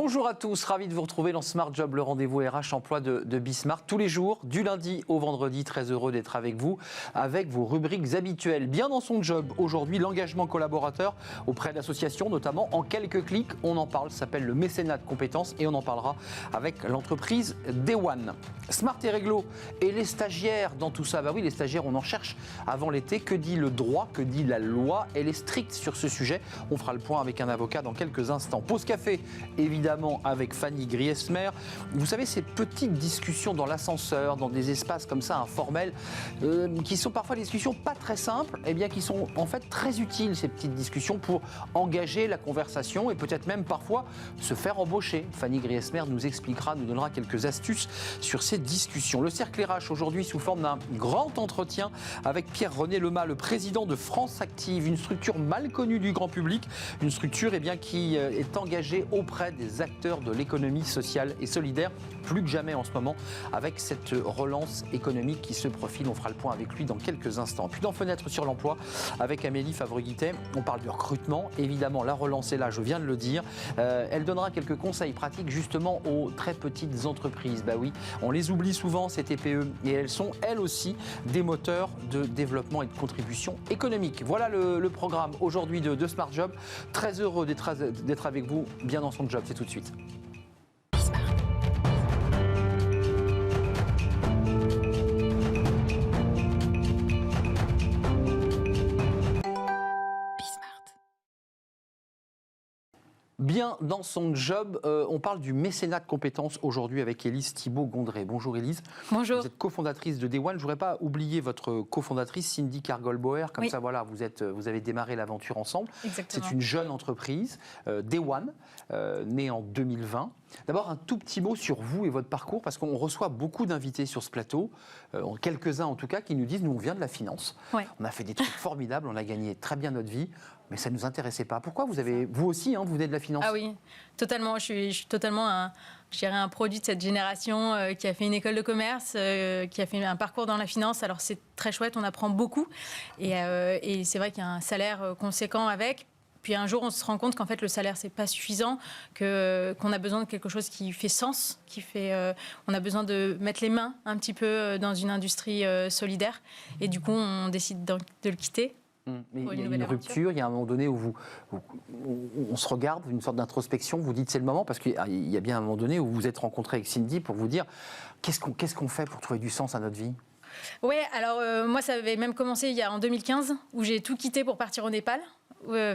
Bonjour à tous, ravi de vous retrouver dans Smart Job, le rendez-vous RH emploi de Bismart. Tous les jours, du lundi au vendredi, très heureux d'être avec vous, avec vos rubriques habituelles. Bien dans son job, aujourd'hui, l'engagement collaborateur auprès d'associations, notamment en quelques clics. On en parle, ça s'appelle le mécénat de compétences et on en parlera avec l'entreprise Day One. Smart et réglo et les stagiaires dans tout ça. Bah oui, les stagiaires, on en cherche avant l'été. Que dit le droit, que dit la loi? Elle est stricte sur ce sujet. On fera le point avec un avocat dans quelques instants. Pause café, évidemment, avec Fanny Griesmer. Vous savez, ces petites discussions dans l'ascenseur, dans des espaces comme ça informels, qui sont parfois des discussions pas très simples, et bien qui sont en fait très utiles, ces petites discussions, pour engager la conversation et peut-être même parfois se faire embaucher. Fanny Griesmer nous expliquera, nous donnera quelques astuces sur ces discussions. Le cercle RH aujourd'hui sous forme d'un grand entretien avec Pierre-René Lemas, le président de France Active, une structure mal connue du grand public, une structure qui est engagée auprès des acteurs de l'économie sociale et solidaire, plus que jamais en ce moment, avec cette relance économique qui se profile. On fera le point avec lui dans quelques instants. Puis dans Fenêtre sur l'emploi, avec Amélie Favre-Guittet, on parle du recrutement. Évidemment, la relance est là, je viens de le dire. Elle donnera quelques conseils pratiques justement aux très petites entreprises. Bah oui, on les oublie souvent, ces TPE, et elles sont elles aussi des moteurs de développement et de contribution économique. Voilà le programme aujourd'hui de Smart Job. Très heureux d'être avec vous, bien dans son job. C'est tout de suite. Bien dans son job, on parle du mécénat de compétences aujourd'hui avec Élise Thibault-Gondré. Bonjour Élise. Bonjour. Vous êtes cofondatrice de Day One. Je ne voudrais pas oublier votre cofondatrice Cindy Cargol-Bauer. Comme ça, voilà, vous avez démarré l'aventure ensemble. Exactement. C'est une jeune entreprise, Day One, née en 2020. D'abord, un tout petit mot sur vous et votre parcours, parce qu'on reçoit beaucoup d'invités sur ce plateau, quelques-uns en tout cas, qui nous disent, nous on vient de la finance, on a fait des trucs formidables, on a gagné très bien notre vie, mais ça ne nous intéressait pas. Pourquoi vous aussi, vous venez de la finance? Ah oui, totalement. Je suis totalement un produit de cette génération qui a fait une école de commerce, qui a fait un parcours dans la finance. Alors c'est très chouette, on apprend beaucoup, et c'est vrai qu'il y a un salaire conséquent avec. Puis un jour, on se rend compte qu'en fait, le salaire, c'est pas suffisant, qu'on a besoin de quelque chose qui fait sens, on a besoin de mettre les mains un petit peu dans une industrie solidaire. Et du coup, on décide de le quitter. Mais il y a une rupture, il y a un moment donné où on se regarde, une sorte d'introspection, vous dites c'est le moment, parce qu'il y a bien un moment donné où vous vous êtes rencontré avec Cindy pour vous dire qu'est-ce qu'on fait pour trouver du sens à notre vie? Oui, alors moi, ça avait même commencé en 2015, où j'ai tout quitté pour partir au Népal.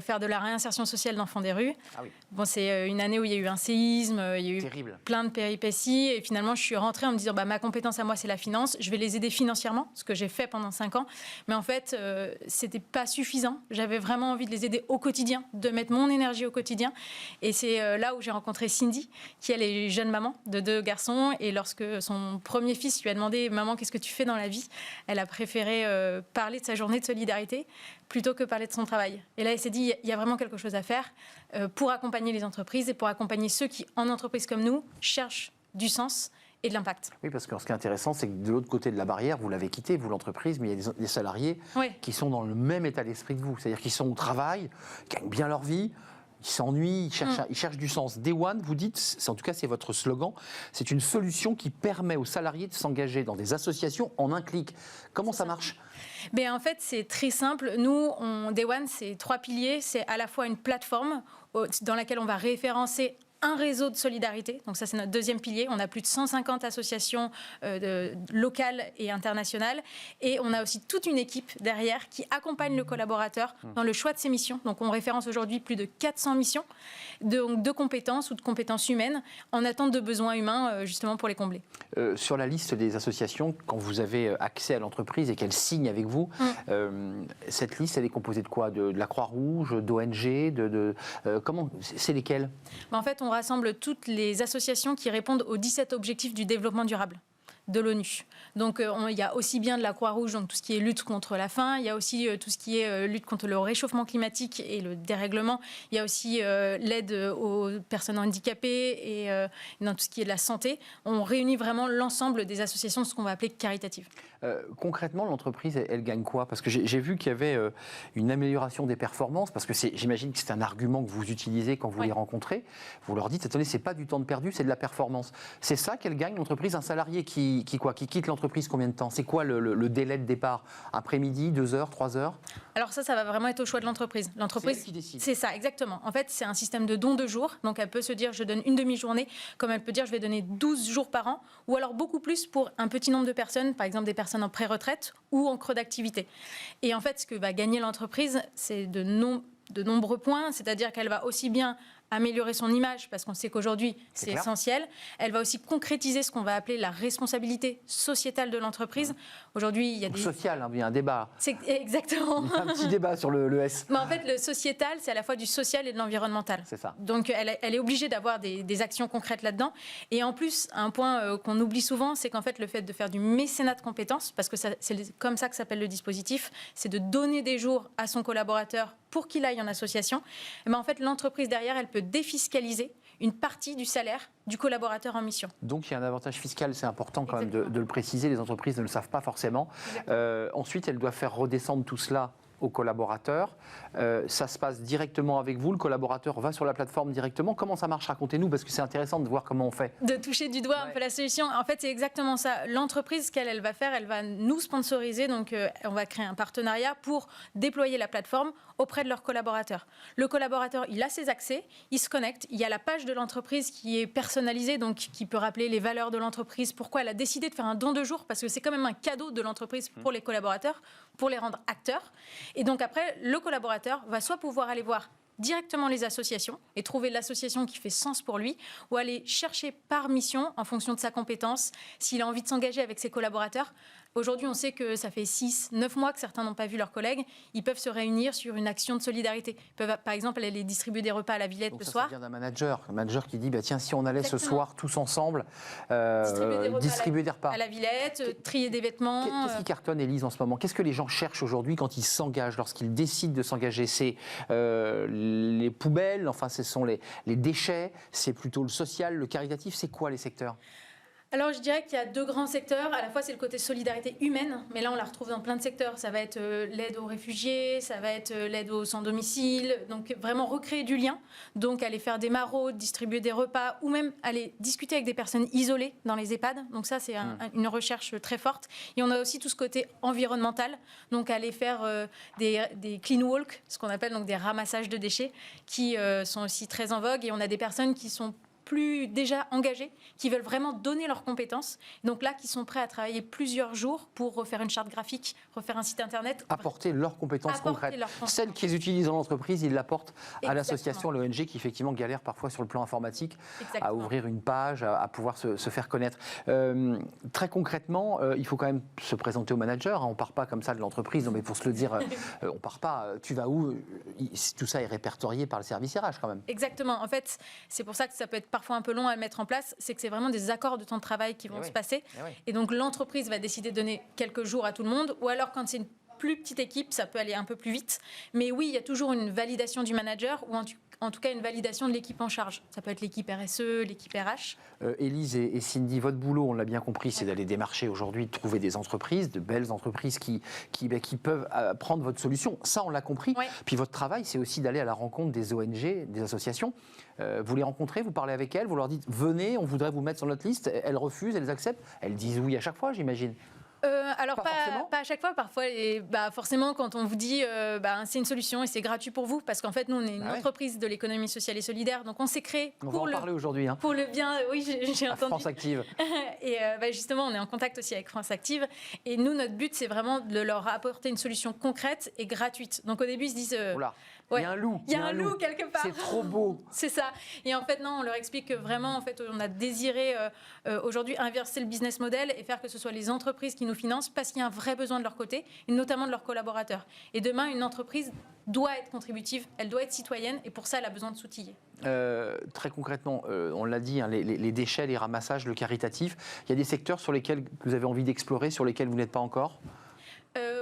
Faire de la réinsertion sociale d'enfants des rues. Ah oui. Bon, c'est une année où il y a eu un séisme, il y a eu plein de péripéties, et finalement je suis rentrée en me disant ma compétence à moi c'est la finance, je vais les aider financièrement, ce que j'ai fait pendant 5 ans, mais en fait c'était pas suffisant, j'avais vraiment envie de les aider au quotidien, de mettre mon énergie au quotidien, et c'est là où j'ai rencontré Cindy, qui elle est jeune maman de 2 garçons, et lorsque son premier fils lui a demandé maman qu'est-ce que tu fais dans la vie, elle a préféré parler de sa journée de solidarité plutôt que parler de son travail. Et là, elle s'est dit, il y a vraiment quelque chose à faire pour accompagner les entreprises et pour accompagner ceux qui, en entreprise comme nous, cherchent du sens et de l'impact. Oui, parce que ce qui est intéressant, c'est que de l'autre côté de la barrière, vous l'avez quitté, vous, l'entreprise, mais il y a des salariés qui sont dans le même état d'esprit que vous. C'est-à-dire qu'ils sont au travail, gagnent bien leur vie, ils s'ennuient, ils cherchent du sens. Day One, vous dites, en tout cas c'est votre slogan, c'est une solution qui permet aux salariés de s'engager dans des associations en un clic. Comment ça marche? En fait, c'est très simple. Nous, Day One, c'est 3 piliers. C'est à la fois une plateforme dans laquelle on va référencer un réseau de solidarité. Donc ça, c'est notre deuxième pilier. On a plus de 150 associations locales et internationales. Et on a aussi toute une équipe derrière qui accompagne le collaborateur dans le choix de ses missions. Donc on référence aujourd'hui plus de 400 missions de compétences ou de compétences humaines en attente de besoins humains, justement pour les combler. Sur la liste des associations, quand vous avez accès à l'entreprise et qu'elle signe avec vous, cette liste, elle est composée de quoi? De la Croix-Rouge, d'ONG, comment? C'est lesquelles? En fait, on rassemble toutes les associations qui répondent aux 17 objectifs du développement durable. de l'ONU. Donc il y a aussi bien de la Croix-Rouge, donc tout ce qui est lutte contre la faim, il y a aussi tout ce qui est lutte contre le réchauffement climatique et le dérèglement, il y a aussi l'aide aux personnes handicapées et dans tout ce qui est de la santé. On réunit vraiment l'ensemble des associations, ce qu'on va appeler caritatives. Concrètement, l'entreprise, elle gagne quoi? Parce que j'ai vu qu'il y avait une amélioration des performances, parce que j'imagine que c'est un argument que vous utilisez quand vous les rencontrez. Vous leur dites, attendez, c'est pas du temps de perdu, c'est de la performance. C'est ça qu'elle gagne, l'entreprise? Un salarié qui quitte l'entreprise combien de temps? C'est quoi le délai de départ? Après-midi, 2 heures, 3 heures? Alors ça va vraiment être au choix de l'entreprise. L'entreprise, c'est elle qui décide. C'est ça, exactement. En fait, c'est un système de don de jours. Donc elle peut se dire, je donne une demi-journée, comme elle peut dire, je vais donner 12 jours par an, ou alors beaucoup plus pour un petit nombre de personnes, par exemple des personnes en pré-retraite ou en creux d'activité. Et en fait, ce que va gagner l'entreprise, c'est de nombreux points, c'est-à-dire qu'elle va aussi bien améliorer son image, parce qu'on sait qu'aujourd'hui, c'est essentiel. Elle va aussi concrétiser ce qu'on va appeler la responsabilité sociétale de l'entreprise. Aujourd'hui, il y a social, il y a un débat. C'est exactement. Il y a un petit débat sur le S. Mais en fait, le sociétal, c'est à la fois du social et de l'environnemental. C'est ça. Donc, elle est obligée d'avoir des actions concrètes là-dedans. Et en plus, un point qu'on oublie souvent, c'est qu'en fait, le fait de faire du mécénat de compétences, parce que c'est comme ça que s'appelle le dispositif, c'est de donner des jours à son collaborateur pour qu'il aille en association. Mais en fait, l'entreprise derrière, elle peut défiscaliser une partie du salaire du collaborateur en mission. Donc il y a un avantage fiscal, c'est important quand même de le préciser, les entreprises ne le savent pas forcément. Ensuite, elles doivent faire redescendre tout cela aux collaborateurs. Ça se passe directement avec vous, le collaborateur va sur la plateforme directement. Comment ça marche? Racontez-nous, parce que c'est intéressant de voir comment on fait. De toucher du doigt un peu la solution. En fait, c'est exactement ça. L'entreprise, ce qu'elle va faire, elle va nous sponsoriser. Donc, on va créer un partenariat pour déployer la plateforme auprès de leurs collaborateurs. Le collaborateur, il a ses accès, il se connecte. Il y a la page de l'entreprise qui est personnalisée, donc qui peut rappeler les valeurs de l'entreprise, pourquoi elle a décidé de faire un don de jour, parce que c'est quand même un cadeau de l'entreprise pour les collaborateurs, pour les rendre acteurs. Et donc après, le collaborateur va soit pouvoir aller voir directement les associations et trouver l'association qui fait sens pour lui, ou aller chercher par mission, en fonction de sa compétence, s'il a envie de s'engager avec ses collaborateurs. Aujourd'hui, on sait que ça fait 6-9 mois que certains n'ont pas vu leurs collègues. Ils peuvent se réunir sur une action de solidarité. Ils peuvent, par exemple, aller distribuer des repas à la Villette le soir. Ça vient d'un manager. Un manager qui dit, tiens, si on allait ce soir tous ensemble, distribuer des repas. À la Villette, trier des vêtements. Qu'est-ce qui cartonne, Élise, en ce moment? Qu'est-ce que les gens cherchent aujourd'hui quand ils s'engagent, lorsqu'ils décident de s'engager? C'est les poubelles, enfin, ce sont les déchets, c'est plutôt le social, le caritatif. C'est quoi les secteurs? Alors, je dirais qu'il y a 2 grands secteurs. À la fois, c'est le côté solidarité humaine, mais là, on la retrouve dans plein de secteurs. Ça va être l'aide aux réfugiés, ça va être l'aide aux sans-domicile. Donc, vraiment recréer du lien. Donc, aller faire des maraudes, distribuer des repas, ou même aller discuter avec des personnes isolées dans les EHPAD. Donc, ça, c'est une recherche très forte. Et on a aussi tout ce côté environnemental. Donc, aller faire des clean walk, ce qu'on appelle donc des ramassages de déchets, qui sont aussi très en vogue. Et on a des personnes qui sont plus déjà engagés, qui veulent vraiment donner leurs compétences, donc là, qui sont prêts à travailler plusieurs jours pour refaire une charte graphique, refaire un site internet. Apporter leurs compétences concrètes. Celles qu'ils utilisent dans l'entreprise, ils l'apportent à l'association, à l'ONG, qui effectivement galère parfois sur le plan informatique, à ouvrir une page, à pouvoir se faire connaître. Très concrètement, il faut quand même se présenter au manager, hein. On ne part pas comme ça de l'entreprise, mais pour se le dire, on ne part pas, tu vas où? Tout ça est répertorié par le service RH quand même. Exactement. En fait, c'est pour ça que ça peut être parfois un peu long à le mettre en place, c'est que c'est vraiment des accords de temps de travail qui vont se passer. Et donc l'entreprise va décider de donner quelques jours à tout le monde, ou alors quand c'est une plus petite équipe, ça peut aller un peu plus vite. Mais oui, il y a toujours une validation du manager, ou en tout cas une validation de l'équipe en charge. Ça peut être l'équipe RSE, l'équipe RH. Élise et Cindy, votre boulot, on l'a bien compris, c'est d'aller démarcher aujourd'hui, de trouver des entreprises, de belles entreprises qui peuvent prendre votre solution. Ça, on l'a compris. Puis votre travail, c'est aussi d'aller à la rencontre des ONG, des associations. Vous les rencontrez, vous parlez avec elles, vous leur dites « venez, on voudrait vous mettre sur notre liste ». Elles refusent, elles acceptent. Elles disent oui à chaque fois, j'imagine. Alors pas à chaque fois, parfois forcément quand on vous dit c'est une solution et c'est gratuit pour vous, parce qu'en fait nous on est une entreprise de l'économie sociale et solidaire, donc on s'est créé pour le bien, oui j'ai entendu. France Active. Et justement on est en contact aussi avec France Active, et nous notre but c'est vraiment de leur apporter une solution concrète et gratuite. Donc au début ils se disent Il y a un loup. Il y a un loup quelque part. C'est trop beau. C'est ça. Et en fait, non, on leur explique que vraiment, en fait, on a désiré aujourd'hui inverser le business model et faire que ce soit les entreprises qui nous financent parce qu'il y a un vrai besoin de leur côté, et notamment de leurs collaborateurs. Et demain, une entreprise doit être contributive, elle doit être citoyenne, et pour ça, elle a besoin de s'outiller. Très concrètement, on l'a dit, hein, les déchets, les ramassages, le caritatif, il y a des secteurs sur lesquels vous avez envie d'explorer, sur lesquels vous n'êtes pas encore ?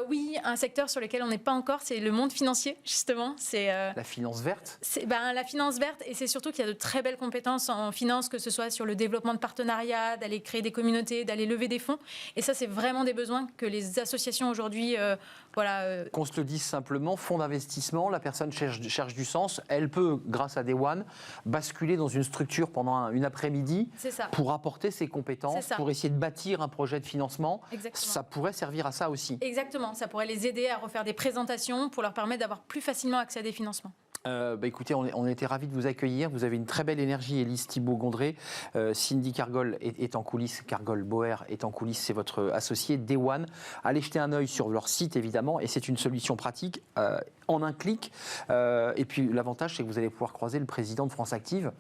Oui, un secteur sur lequel on n'est pas encore, c'est le monde financier, justement. C'est la finance verte. La finance verte, et c'est surtout qu'il y a de très belles compétences en finance, que ce soit sur le développement de partenariats, d'aller créer des communautés, d'aller lever des fonds. Et ça, c'est vraiment des besoins que les associations aujourd'hui... Qu'on se le dise simplement, fonds d'investissement, la personne cherche du sens, elle peut, grâce à Day One, basculer dans une structure pendant une après-midi pour apporter ses compétences, pour essayer de bâtir un projet de financement. Exactement. Ça pourrait servir à ça aussi. Exactement, ça pourrait les aider à refaire des présentations pour leur permettre d'avoir plus facilement accès à des financements. Écoutez, on était ravis de vous accueillir. Vous avez une très belle énergie, Élise Thibault-Gondré. Cindy Cargol est en coulisses. Cargol Boer est en coulisses. C'est votre associé Day One. Allez jeter un œil sur leur site, évidemment. Et c'est une solution pratique en un clic. Et puis, l'avantage, c'est que vous allez pouvoir croiser le président de France Active.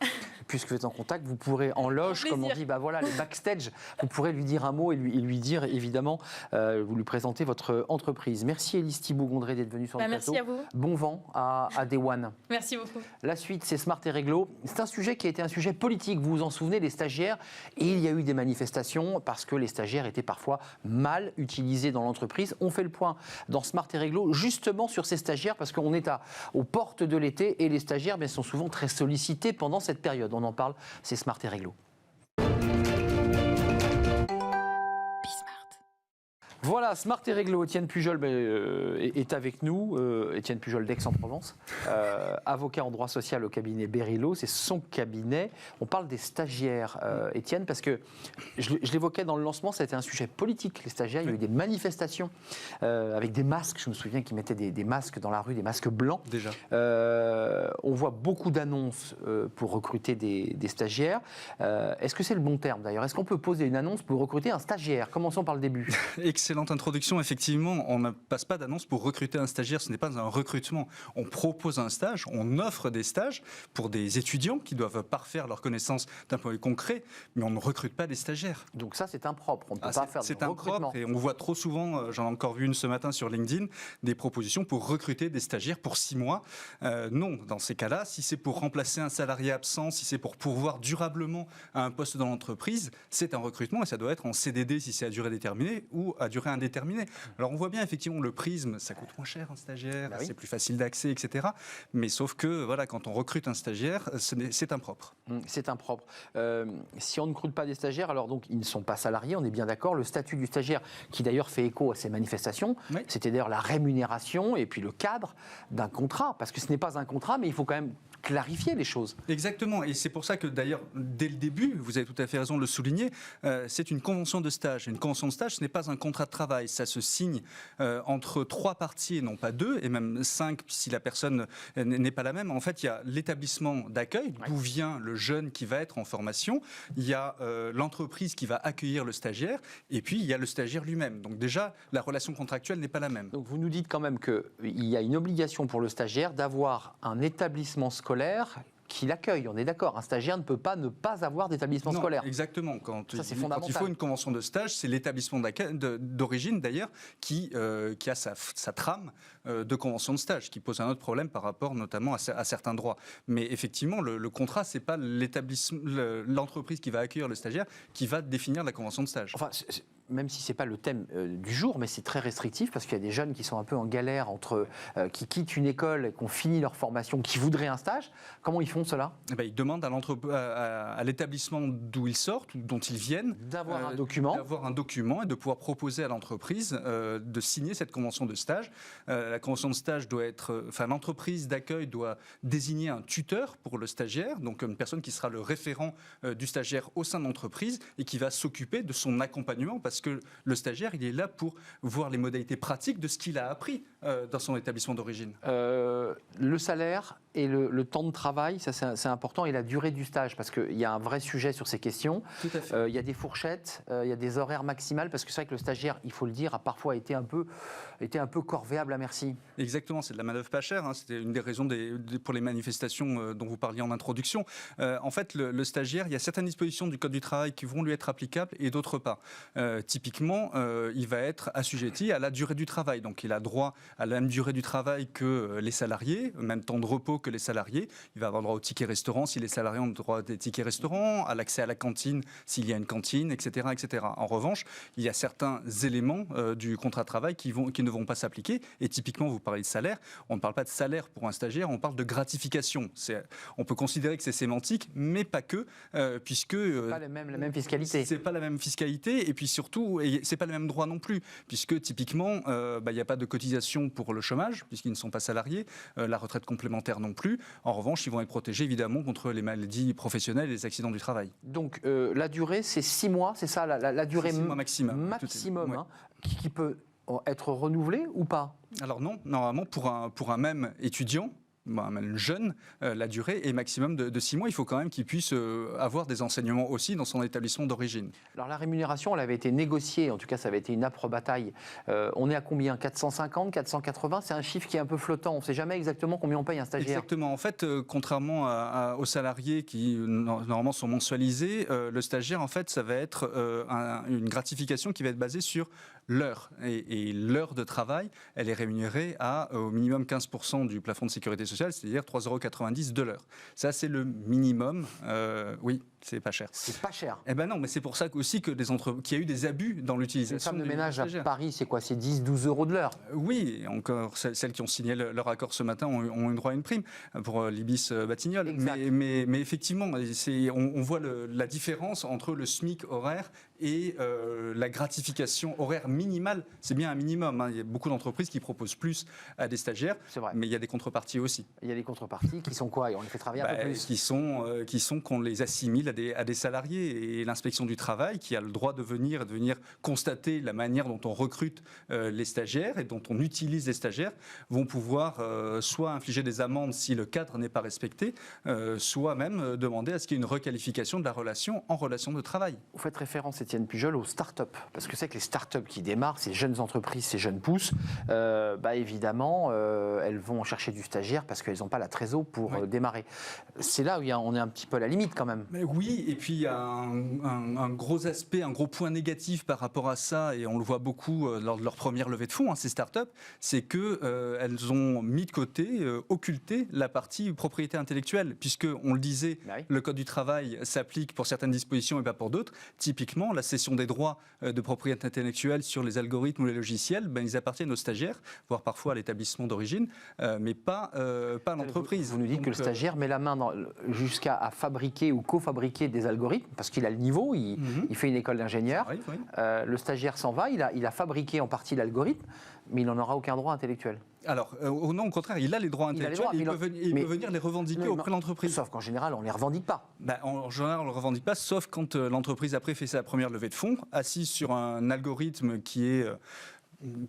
Puisque vous êtes en contact, vous pourrez en loge, comme on dit, les backstage, vous pourrez lui dire un mot et lui dire, évidemment, vous lui présentez votre entreprise. Merci Élise Thibault-Gondré d'être venue sur le plateau. Merci à vous. Bon vent à Day One. Merci beaucoup. La suite, c'est Smart et Réglo. C'est un sujet qui a été un sujet politique. Vous vous en souvenez, les stagiaires. Et il y a eu des manifestations parce que les stagiaires étaient parfois mal utilisés dans l'entreprise. On fait le point dans Smart et Réglo, justement sur ces stagiaires, parce qu'on est aux portes de l'été et les stagiaires sont souvent très sollicités pendant cette période. On en parle, c'est Smart et Réglo. Voilà, Smart et Réglo. Étienne Pujol est avec nous. Étienne Pujol d'Aix-en-Provence, avocat en droit social au cabinet Berilo. C'est son cabinet. On parle des stagiaires, Étienne, parce que je l'évoquais dans le lancement, ça a été un sujet politique, les stagiaires. Il y a eu des manifestations avec des masques. Je me souviens qu'ils mettaient des masques dans la rue, des masques blancs. Déjà. On voit beaucoup d'annonces pour recruter des stagiaires. Est-ce que c'est le bon terme d'ailleurs ? Est-ce qu'on peut poser une annonce pour recruter un stagiaire ? Commençons par le début. Excellente introduction. Effectivement, on ne passe pas d'annonce pour recruter un stagiaire. Ce n'est pas un recrutement. On propose un stage, on offre des stages pour des étudiants qui doivent parfaire leurs connaissances d'un point de vue concret, mais on ne recrute pas des stagiaires. Donc ça, c'est impropre. On ne peut pas faire de recrutement. Et on voit trop souvent, j'en ai encore vu une ce matin sur LinkedIn, des propositions pour recruter des stagiaires pour 6 mois. Non, dans ces cas-là, si c'est pour remplacer un salarié absent, si c'est pour pourvoir durablement à un poste dans l'entreprise, c'est un recrutement et ça doit être en CDD si c'est à durée déterminée ou à durée indéterminée. Alors on voit bien effectivement le prisme, ça coûte moins cher un stagiaire, c'est plus facile d'accès, etc. Mais sauf que voilà, quand on recrute un stagiaire, c'est impropre. C'est impropre. Si on ne recrute pas des stagiaires, alors donc ils ne sont pas salariés, on est bien d'accord. Le statut du stagiaire, qui d'ailleurs fait écho à ces manifestations, c'était d'ailleurs la rémunération et puis le cadre d'un contrat, parce que ce n'est pas un contrat, mais il faut quand même clarifier les choses. Exactement, et c'est pour ça que d'ailleurs, dès le début, vous avez tout à fait raison de le souligner, c'est une convention de stage. Une convention de stage, ce n'est pas un contrat de travail, ça se signe entre 3 parties et non pas 2, et même 5 si la personne n'est pas la même. En fait, il y a l'établissement d'accueil, d'où vient le jeune qui va être en formation, il y a l'entreprise qui va accueillir le stagiaire, et puis il y a le stagiaire lui-même. Donc déjà, la relation contractuelle n'est pas la même. Donc vous nous dites quand même qu'il y a une obligation pour le stagiaire d'avoir un établissement scolaire qui l'accueille, on est d'accord. Un stagiaire ne peut pas ne pas avoir d'établissement scolaire. Exactement. Quand il faut une convention de stage, c'est l'établissement d'origine d'ailleurs qui a sa trame de convention de stage, qui pose un autre problème par rapport notamment à certains droits. Mais effectivement, le contrat, c'est pas l'entreprise qui va accueillir le stagiaire qui va définir la convention de stage. Enfin, même si ce n'est pas le thème du jour, mais c'est très restrictif parce qu'il y a des jeunes qui sont un peu en galère entre qui quittent une école et qui ont fini leur formation, qui voudraient un stage. Comment ils font cela ? Ils demandent à l'établissement d'où ils sortent, dont ils viennent, d'avoir un document et de pouvoir proposer à l'entreprise de signer cette convention de stage. La convention de stage doit être, l'entreprise d'accueil doit désigner un tuteur pour le stagiaire, donc une personne qui sera le référent du stagiaire au sein de l'entreprise et qui va s'occuper de son accompagnement parce que le stagiaire, il est là pour voir les modalités pratiques de ce qu'il a appris dans son établissement d'origine. Le salaire Et le temps de travail, ça c'est important, et la durée du stage, parce qu'il y a un vrai sujet sur ces questions. Tout à fait. Il y a des fourchettes, il y a des horaires maximales, parce que c'est vrai que le stagiaire, il faut le dire, a parfois été un peu corvéable à merci. Exactement, c'est de la manœuvre pas chère. C'était une des raisons pour les manifestations dont vous parliez en introduction. En fait, le stagiaire, il y a certaines dispositions du Code du travail qui vont lui être applicables et d'autres pas. Typiquement, il va être assujetti à la durée du travail. Donc, il a droit à la même durée du travail que les salariés, même temps de repos que les salariés. Il va avoir droit au ticket restaurant si les salariés ont droit à des tickets restaurants, à l'accès à la cantine s'il y a une cantine, etc., etc. En revanche, il y a certains éléments du contrat de travail qui ne vont pas s'appliquer. Et typiquement, vous parlez de salaire. On ne parle pas de salaire pour un stagiaire, on parle de gratification. On peut considérer que c'est sémantique, mais pas que, puisque... c'est pas la même fiscalité. C'est pas la même fiscalité, et puis surtout, c'est pas le même droit non plus, puisque typiquement, il n'y a pas de cotisation pour le chômage, puisqu'ils ne sont pas salariés, la retraite complémentaire non plus. En revanche, ils vont être protégés évidemment contre les maladies professionnelles et les accidents du travail. Donc la durée, c'est 6 mois, c'est ça la durée 6 mois maximum. Maximum, ouais. Qui peut être renouvelée ou pas? Alors non, normalement pour un même étudiant, même jeune, la durée est maximum de 6 mois. Il faut quand même qu'il puisse avoir des enseignements aussi dans son établissement d'origine. Alors la rémunération, elle avait été négociée, en tout cas ça avait été une âpre bataille. On est à combien? 450, 480? C'est un chiffre qui est un peu flottant. On ne sait jamais exactement combien on paye un stagiaire. Exactement. En fait, contrairement aux salariés qui normalement sont mensualisés, le stagiaire, en fait, ça va être une gratification qui va être basée sur l'heure. Et l'heure de travail, elle est rémunérée à au minimum 15% du plafond de sécurité sociale, c'est-à-dire 3,90 € de l'heure. Ça, c'est le minimum. Oui, c'est pas cher. C'est pas cher. Eh ben non, mais c'est pour ça aussi que qu'il y a eu des abus dans l'utilisation. Les femmes de ménage à Paris, c'est quoi? C'est 10, 12 € de l'heure? Oui, encore, celles qui ont signé leur accord ce matin ont eu droit à une prime pour l'Ibis Batignolles. Mais effectivement, on voit la différence entre le SMIC horaire et la gratification horaire minimale. C'est bien un minimum. Il y a beaucoup d'entreprises qui proposent plus à des stagiaires, mais il y a des contreparties aussi. Il y a des contreparties qui sont quoi? Et on les fait travailler un peu plus. Qui sont qu'on les assimile à des salariés. Et l'inspection du travail, qui a le droit de venir constater la manière dont on recrute les stagiaires et dont on utilise les stagiaires, vont pouvoir soit infliger des amendes si le cadre n'est pas respecté, soit même demander à ce qu'il y ait une requalification de la relation en relation de travail. Vous faites référence, Étienne Pujol, aux start-up, parce que c'est que les start-up qui démarrent, ces jeunes entreprises, ces jeunes pousses, évidemment, elles vont chercher du stagiaire parce qu'elles n'ont pas la trésor pour démarrer. C'est là où on est un petit peu à la limite quand même. Mais oui, et puis il y a un gros aspect, un gros point négatif par rapport à ça, et on le voit beaucoup lors de leur première levée de fonds, ces startups, c'est qu'elles ont mis de côté, occulté la partie propriété intellectuelle, puisque, on le disait, le Code du travail s'applique pour certaines dispositions et pas pour d'autres. Typiquement, la cession des droits de propriété intellectuelle sur les algorithmes ou les logiciels, ils appartiennent aux stagiaires, voire parfois à l'établissement d'origine, mais pas à l'entreprise. Vous nous dites que le stagiaire met la main jusqu'à fabriquer ou cofabriquer des algorithmes, parce qu'il a le niveau, il fait une école d'ingénieur. Le stagiaire s'en va, il a fabriqué en partie l'algorithme, mais il n'en aura aucun droit intellectuel. Alors, non, au contraire, il a les droits intellectuels, il peut venir les revendiquer auprès de l'entreprise. Sauf qu'en général, on ne les revendique pas. En général, on ne le revendique pas, sauf quand l'entreprise après fait sa première levée de fonds, assise sur un algorithme qui est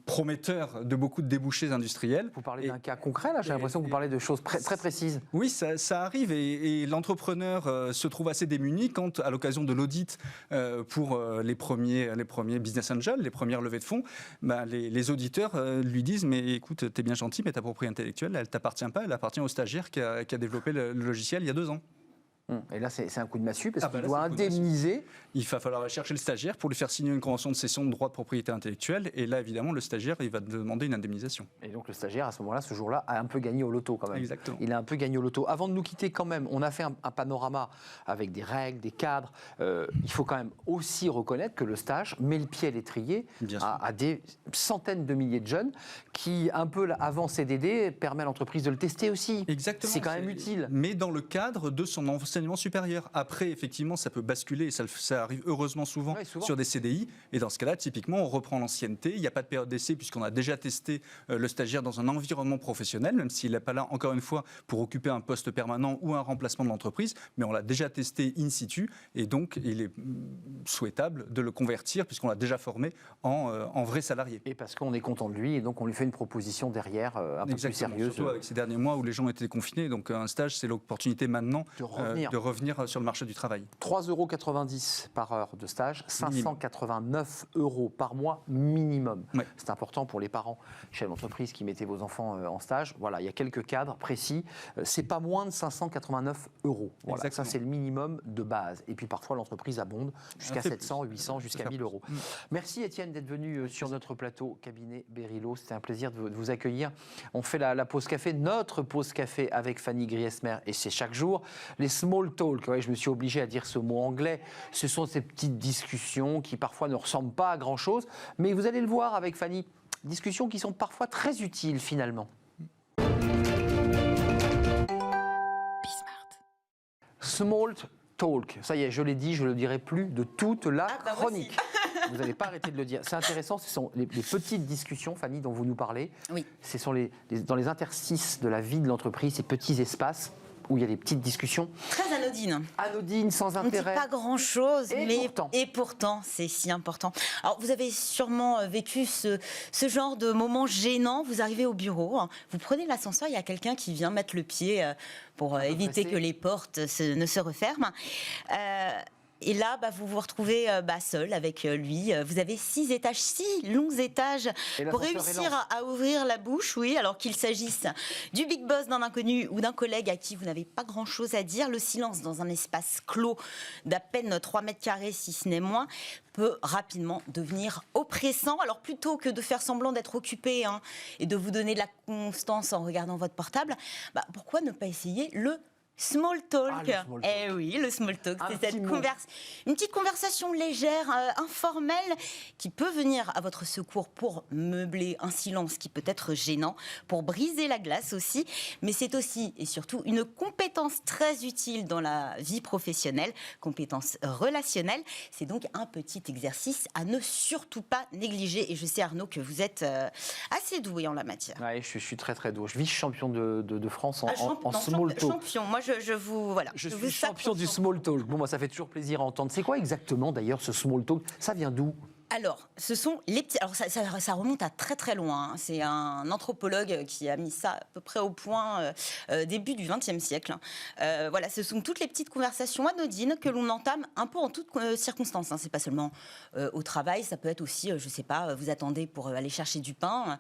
prometteur de beaucoup de débouchés industriels. Vous parlez d'un cas concret, là? J'ai l'impression que vous parlez de choses très précises. Oui, ça arrive, et l'entrepreneur se trouve assez démuni quand, à l'occasion de l'audit pour les premiers business angels, les premières levées de fonds, les auditeurs lui disent « Mais écoute, t'es bien gentil, mais ta propriété intellectuelle, elle t'appartient pas, elle appartient au stagiaire qui a développé le logiciel il y a 2 ans. » Et là, c'est un coup de massue parce qu'il doit indemniser. Il va falloir aller chercher le stagiaire pour lui faire signer une convention de cession de droits de propriété intellectuelle. Et là, évidemment, le stagiaire, il va demander une indemnisation. Et donc, le stagiaire, à ce moment-là, ce jour-là, a un peu gagné au loto quand même. Exactement. Il a un peu gagné au loto. Avant de nous quitter, quand même, on a fait un panorama avec des règles, des cadres. Il faut quand même aussi reconnaître que le stage met le pied à l'étrier à des centaines de milliers de jeunes qui, un peu avant CDD, permet à l'entreprise de le tester aussi. Exactement. C'est quand même utile. Mais dans le cadre de son l'enseignement supérieur. Après, effectivement, ça peut basculer, et ça arrive heureusement souvent, sur des CDI. Et dans ce cas-là, typiquement, on reprend l'ancienneté. Il n'y a pas de période d'essai puisqu'on a déjà testé le stagiaire dans un environnement professionnel, même s'il n'est pas là, encore une fois, pour occuper un poste permanent ou un remplacement de l'entreprise. Mais on l'a déjà testé in situ. Et donc, il est souhaitable de le convertir puisqu'on l'a déjà formé en vrai salarié. Et parce qu'on est content de lui et donc on lui fait une proposition derrière un peu plus sérieuse. Surtout avec ces derniers mois où les gens étaient confinés. Donc un stage, c'est l'opportunité maintenant de revenir sur le marché du travail. 3,90 € par heure de stage, 589 € par mois minimum. Ouais. C'est important pour les parents, chefs d'entreprise qui mettaient vos enfants en stage. Voilà, il y a quelques cadres précis. C'est pas moins de 589 €. Voilà, ça c'est le minimum de base. Et puis parfois l'entreprise abonde jusqu'à 700, 800, jusqu'à 1000 €. Merci Étienne d'être venu sur notre plateau Cabinet Berilo. C'était un plaisir de vous accueillir. On fait la pause café, notre pause café avec Fanny Griesmer et c'est chaque jour. Les small talk, ouais, je me suis obligé à dire ce mot anglais. Ce sont ces petites discussions qui parfois ne ressemblent pas à grand chose, mais vous allez le voir avec Fanny, discussions qui sont parfois très utiles finalement. Small talk, ça y est, je l'ai dit, je ne le dirai plus de toute la chronique. Vous n'allez pas arrêter de le dire. C'est intéressant, ce sont les petites discussions, Fanny, dont vous nous parlez. Oui. Ce sont dans les interstices de la vie de l'entreprise, ces petits espaces où il y a des petites discussions. Très anodines. Anodines, sans intérêt. On ne dit pas grand-chose, et pourtant, c'est si important. Alors, vous avez sûrement vécu ce genre de moment gênant. Vous arrivez au bureau, vous prenez l'ascenseur, il y a quelqu'un qui vient mettre le pied pour éviter que les portes ne se referment. Et là, vous vous retrouvez seul avec lui. Vous avez 6 longs étages pour réussir à ouvrir la bouche, oui, alors qu'il s'agisse du big boss d'un inconnu ou d'un collègue à qui vous n'avez pas grand-chose à dire. Le silence dans un espace clos d'à peine 3 mètres carrés, si ce n'est moins, peut rapidement devenir oppressant. Alors plutôt que de faire semblant d'être occupé et de vous donner de la constance en regardant votre portable, pourquoi ne pas essayer le small talk. Eh oui, le small talk, c'est une petite conversation légère, informelle, qui peut venir à votre secours pour meubler un silence qui peut être gênant, pour briser la glace aussi, mais c'est aussi et surtout une compétence très utile dans la vie professionnelle, compétence relationnelle. C'est donc un petit exercice à ne surtout pas négliger. Et je sais, Arnaud, que vous êtes assez doué en la matière. Oui, je suis très très doué. Je suis vice-champion de France en small talk. Champion. Moi, je suis champion du small talk. Bon, ça fait toujours plaisir à entendre. C'est quoi exactement d'ailleurs ce small talk? Ça vient d'où? Alors, ce sont les petits. Alors, ça remonte à très très loin. C'est un anthropologue qui a mis ça à peu près au point début du XXe siècle. Voilà, ce sont toutes les petites conversations anodines que l'on entame un peu en toutes circonstances. C'est pas seulement au travail, ça peut être aussi, je sais pas, vous attendez pour aller chercher du pain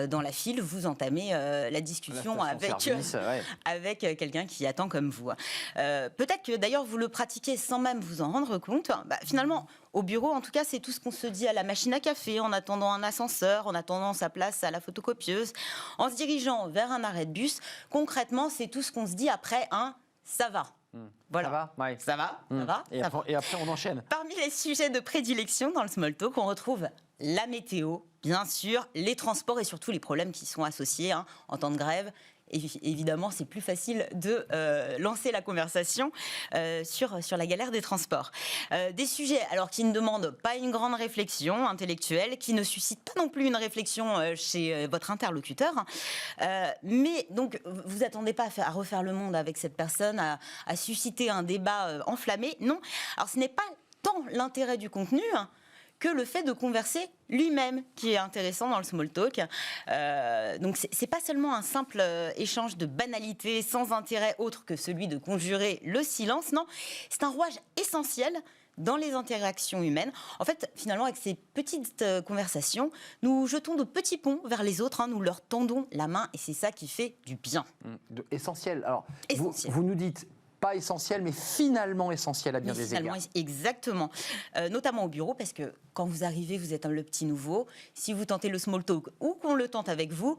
dans la file, vous entamez la discussion avec quelqu'un qui attend comme vous. Peut-être que d'ailleurs vous le pratiquez sans même vous en rendre compte. Finalement, au bureau, en tout cas, c'est tout ce qu'on se dit à la machine à café, en attendant un ascenseur, en attendant sa place à la photocopieuse, en se dirigeant vers un arrêt de bus. Concrètement, c'est tout ce qu'on se dit après un « ça va ». Voilà. Ça va, ouais. Ça va, ça va. Et après, on enchaîne. Parmi les sujets de prédilection dans le small talk, on retrouve la météo, bien sûr, les transports et surtout les problèmes qui sont associés en temps de grève. Et évidemment, c'est plus facile de lancer la conversation sur la galère des transports. Des sujets alors qui ne demandent pas une grande réflexion intellectuelle, qui ne suscitent pas non plus une réflexion chez votre interlocuteur. Mais donc, vous attendez pas à refaire le monde avec cette personne, à susciter un débat enflammé. Non. Alors, ce n'est pas tant l'intérêt du contenu que le fait de converser lui-même qui est intéressant dans le small talk. Donc c'est pas seulement un simple échange de banalités sans intérêt autre que celui de conjurer le silence, non, c'est un rouage essentiel dans les interactions humaines. En fait, finalement, avec ces petites conversations, nous jetons de petits ponts vers les autres, nous leur tendons la main et c'est ça qui fait du bien. Essentiel. Alors, vous nous dites pas essentiel, mais finalement essentiel à bien des égards. Exactement. Notamment au bureau, parce que quand vous arrivez, vous êtes le petit nouveau. Si vous tentez le small talk ou qu'on le tente avec vous,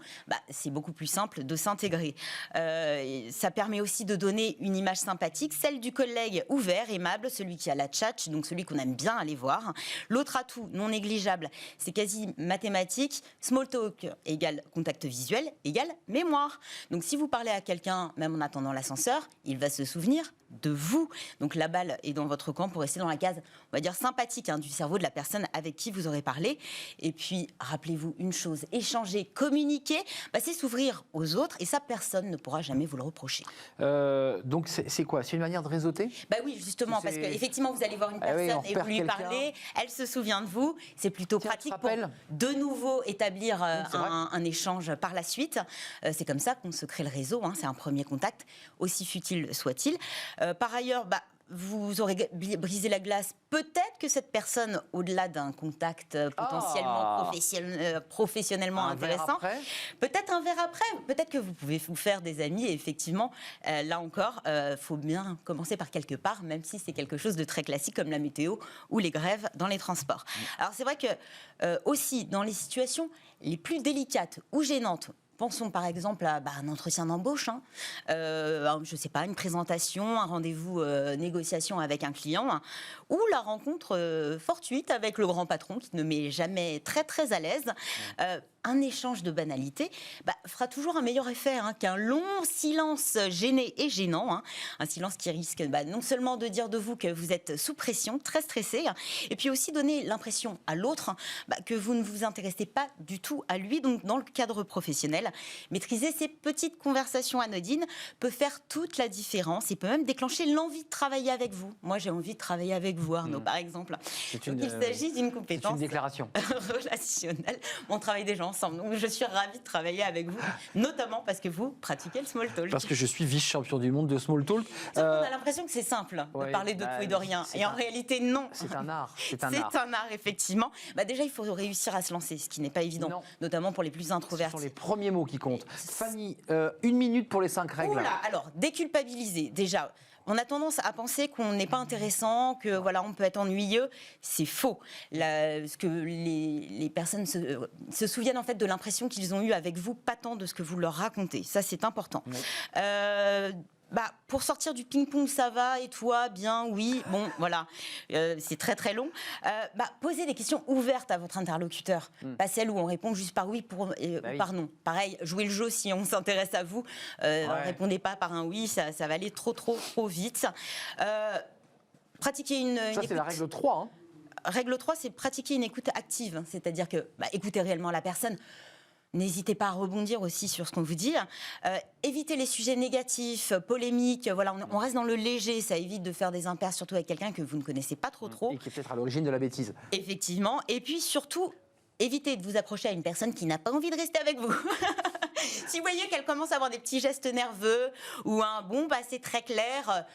c'est beaucoup plus simple de s'intégrer. Ça permet aussi de donner une image sympathique, celle du collègue ouvert, aimable, celui qui a la tchatche, donc celui qu'on aime bien aller voir. L'autre atout non négligeable, c'est quasi mathématique. Small talk égale contact visuel égale mémoire. Donc si vous parlez à quelqu'un, même en attendant l'ascenseur, il va se souvenir souvenir de vous. Donc la balle est dans votre camp pour rester dans la case, on va dire, sympathique du cerveau de la personne avec qui vous aurez parlé. Et puis, rappelez-vous une chose, échanger, communiquer, c'est s'ouvrir aux autres et ça, personne ne pourra jamais vous le reprocher. Donc c'est quoi? C'est une manière de réseauter? Oui, justement, parce qu'effectivement, vous allez voir une personne et vous lui parlez, elle se souvient de vous, c'est plutôt pratique pour de nouveau établir un échange par la suite. C'est comme ça qu'on se crée le réseau, c'est un premier contact, aussi futile soit-il. Par ailleurs, vous aurez brisé la glace. Peut-être que cette personne, au-delà d'un contact potentiellement professionnellement intéressant, peut-être un verre après, peut-être que vous pouvez vous faire des amis. Et effectivement, là encore, faut bien commencer par quelque part, même si c'est quelque chose de très classique comme la météo ou les grèves dans les transports. Alors c'est vrai que aussi dans les situations les plus délicates ou gênantes, pensons par exemple à un entretien d'embauche, je ne sais pas, une présentation, un rendez-vous négociation avec un client, ou la rencontre fortuite avec le grand patron qui ne met jamais très très à l'aise. Un échange de banalité fera toujours un meilleur effet qu'un long silence gêné et gênant. Un silence qui risque non seulement de dire de vous que vous êtes sous pression, très stressé, et puis aussi donner l'impression à l'autre que vous ne vous intéressez pas du tout à lui. Donc dans le cadre professionnel, maîtriser ces petites conversations anodines peut faire toute la différence et peut même déclencher l'envie de travailler avec vous. Moi, j'ai envie de travailler avec vous, Arnaud, par exemple. Il s'agit d'une compétence une déclaration relationnelle. On travaille déjà ensemble. Donc, je suis ravie de travailler avec vous, notamment parce que vous pratiquez le small talk. Parce que je suis vice-champion du monde de small talk. On a l'impression que c'est simple de parler de tout et de rien. Et en réalité, non. C'est un art. C'est un art, effectivement. Déjà, il faut réussir à se lancer, ce qui n'est pas évident, notamment pour les plus introvertis. Ce sont les premiers mots qui comptent. Fanny, 1 minute pour les 5 règles. Alors, déculpabiliser. Déjà, on a tendance à penser qu'on n'est pas intéressant, que on peut être ennuyeux. C'est faux. Ce que les personnes se souviennent en fait de l'impression qu'ils ont eue avec vous, pas tant de ce que vous leur racontez. Ça, c'est important. Oui. Pour sortir du ping-pong, ça va, et toi, bien, oui, bon, voilà, c'est très très long. Posez des questions ouvertes à votre interlocuteur, pas celles où on répond juste par oui ou par non. Pareil, jouez le jeu si on s'intéresse à vous, répondez pas par un oui, ça va aller trop vite. Pratiquez une ça, c'est la règle 3. Règle 3, c'est pratiquer une écoute active, c'est-à-dire que écoutez réellement la personne. N'hésitez pas à rebondir aussi sur ce qu'on vous dit. Évitez les sujets négatifs, polémiques. On reste dans le léger. Ça évite de faire des impairs, surtout avec quelqu'un que vous ne connaissez pas trop. Et qui est peut-être à l'origine de la bêtise. Effectivement. Et puis surtout, évitez de vous approcher à une personne qui n'a pas envie de rester avec vous. Si vous voyez qu'elle commence à avoir des petits gestes nerveux ou c'est très clair...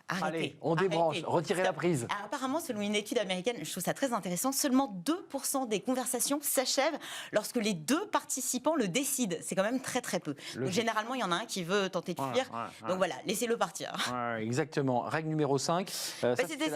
Arrêtez, allez, on débranche, retirez la prise. Alors, apparemment, selon une étude américaine, je trouve ça très intéressant, seulement 2% des conversations s'achèvent lorsque les deux participants le décident. C'est quand même très très peu. Donc, généralement, il y en a un qui veut tenter de fuir. Donc voilà, laissez-le partir. Exactement. Règle numéro 5. C'était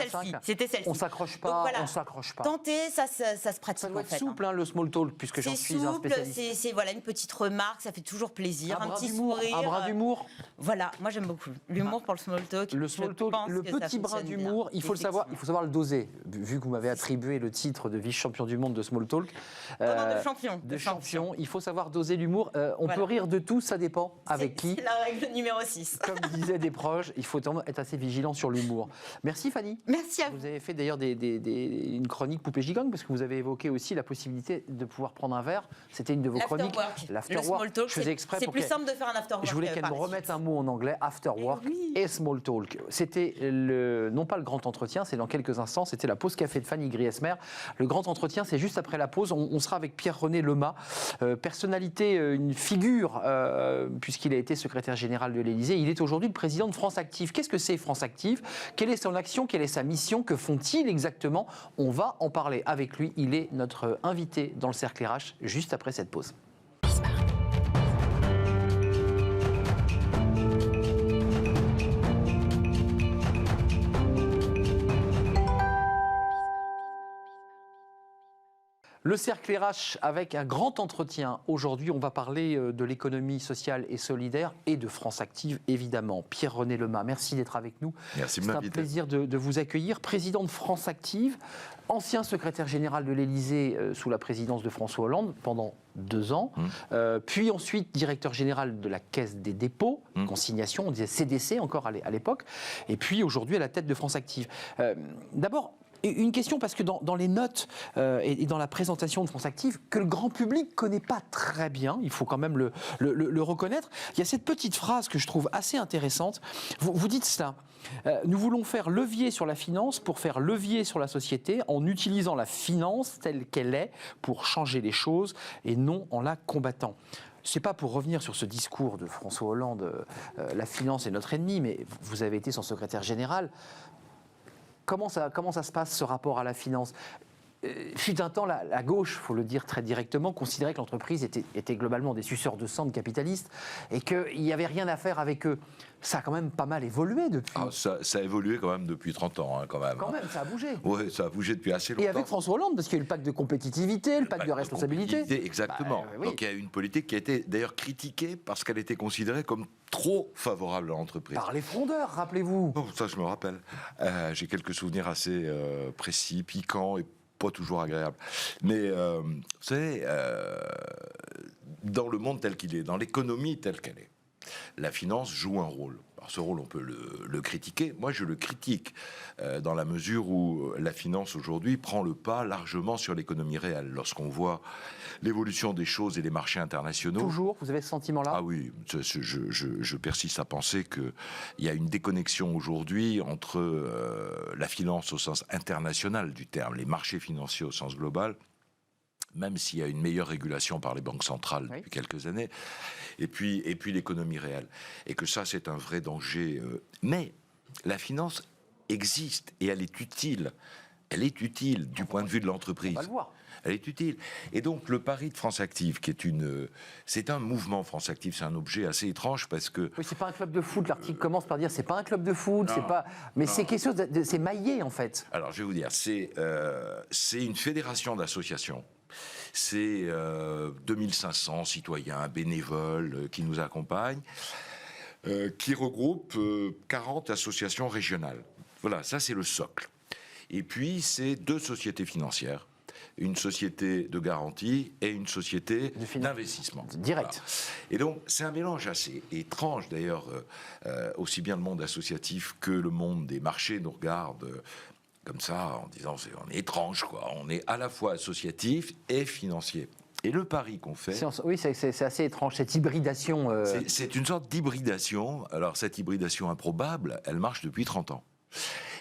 celle-ci. On s'accroche pas, on s'accroche pas. Tentez, ça se pratique. Ça doit être souple, le small talk, puisque j'en suis un spécialiste. C'est une petite remarque, ça fait toujours plaisir. Un petit sourire. Un brin d'humour. Voilà, moi j'aime beaucoup. L'humour pour le small talk. Le petit brin d'humour, il faut savoir le doser. Vu que vous m'avez attribué le titre de vice-champion du monde de small talk, de champion, il faut savoir doser l'humour. On peut rire de tout, ça dépend avec qui. C'est la règle numéro 6. Comme disaient des proches, il faut être assez vigilant sur l'humour. Merci Fanny. Merci à vous. Vous avez fait d'ailleurs une chronique poupée gigogne parce que vous avez évoqué aussi la possibilité de pouvoir prendre un verre. C'était une de vos chroniques. L'afterwork. Je faisais exprès. C'est plus simple de faire un afterwork. Je voulais qu'elle me remette un mot en anglais, afterwork et small talk. C'était non pas le grand entretien, c'est dans quelques instants, c'était la pause café de Fanny Griesmer. Le grand entretien, c'est juste après la pause. On sera avec Pierre-René Lemas, personnalité, une figure, puisqu'il a été secrétaire général de l'Élysée. Il est aujourd'hui le président de France Active. Qu'est-ce que c'est France Active? Quelle est son action? Quelle est sa mission? Que font-ils exactement? On va en parler avec lui. Il est notre invité dans le Cercle RH juste après cette pause. Le cercle RH avec un grand entretien. Aujourd'hui, on va parler de l'économie sociale et solidaire et de France Active, évidemment. Pierre-René Lemas, merci d'être avec nous. Merci de m'inviter. m'inviter. C'est un plaisir de vous accueillir. Président de France Active, ancien secrétaire général de l'Élysée sous la présidence de François Hollande pendant 2 ans, puis ensuite directeur général de la Caisse des dépôts, consignation, on disait CDC encore à l'époque, et puis aujourd'hui à la tête de France Active. D'abord, une question, parce que dans les notes et dans la présentation de France Active, que le grand public ne connaît pas très bien, il faut quand même le reconnaître, il y a cette petite phrase que je trouve assez intéressante. Vous dites cela, nous voulons faire levier sur la finance pour faire levier sur la société en utilisant la finance telle qu'elle est pour changer les choses et non en la combattant. Ce n'est pas pour revenir sur ce discours de François Hollande, la finance est notre ennemi, mais vous avez été son secrétaire général. Comment ça se passe, ce rapport à la finance ? Fut un temps, la gauche, il faut le dire très directement, considérait que l'entreprise était globalement des suceurs de sang de capitalistes et qu'il n'y avait rien à faire avec eux. Ça a quand même pas mal évolué depuis. Ça a évolué quand même depuis 30 ans, quand même. Quand même, ça a bougé. Oui, ça a bougé depuis assez longtemps. Et avec François Hollande, parce qu'il y a eu le pacte de compétitivité, le pacte de responsabilité. Exactement. Oui. Donc il y a eu une politique qui a été d'ailleurs critiquée parce qu'elle était considérée comme trop favorable à l'entreprise. Par les frondeurs, rappelez-vous. Oh, ça, je me rappelle. J'ai quelques souvenirs assez précis, piquants et pas toujours agréable. Mais vous savez, dans le monde tel qu'il est, dans l'économie telle qu'elle est, la finance joue un rôle. Alors ce rôle, on peut le critiquer. Moi, je le critique dans la mesure où la finance aujourd'hui prend le pas largement sur l'économie réelle. Lorsqu'on voit l'évolution des choses et les marchés internationaux. Toujours, vous avez ce sentiment-là ? Ah oui, je persiste à penser qu'il y a une déconnexion aujourd'hui entre la finance au sens international du terme, les marchés financiers au sens global, même s'il y a une meilleure régulation par les banques centrales depuis quelques années, et puis l'économie réelle. Et que ça, c'est un vrai danger. Mais la finance existe et elle est utile. Elle est utile du point de vue de l'entreprise. On va le voir. Elle est utile. Et donc, le pari de France Active, c'est un mouvement France Active, c'est un objet assez étrange parce que... Oui, c'est pas un club de foot. L'article commence par dire c'est pas un club de foot, c'est pas... Mais c'est quelque chose c'est maillé, en fait. Alors, je vais vous dire, c'est une fédération d'associations. C'est 2500 citoyens, bénévoles qui nous accompagnent, qui regroupent 40 associations régionales. Voilà, ça c'est le socle. Et puis, c'est 2 sociétés financières, une société de garantie et une société d'investissement. Direct. Voilà. Et donc, c'est un mélange assez étrange, d'ailleurs, aussi bien le monde associatif que le monde des marchés nous regarde comme ça, en disant on est étrange, quoi. On est à la fois associatif et financier. Et le pari qu'on fait... Oui, c'est assez étrange, cette hybridation... C'est une sorte d'hybridation. Alors, cette hybridation improbable, elle marche depuis 30 ans.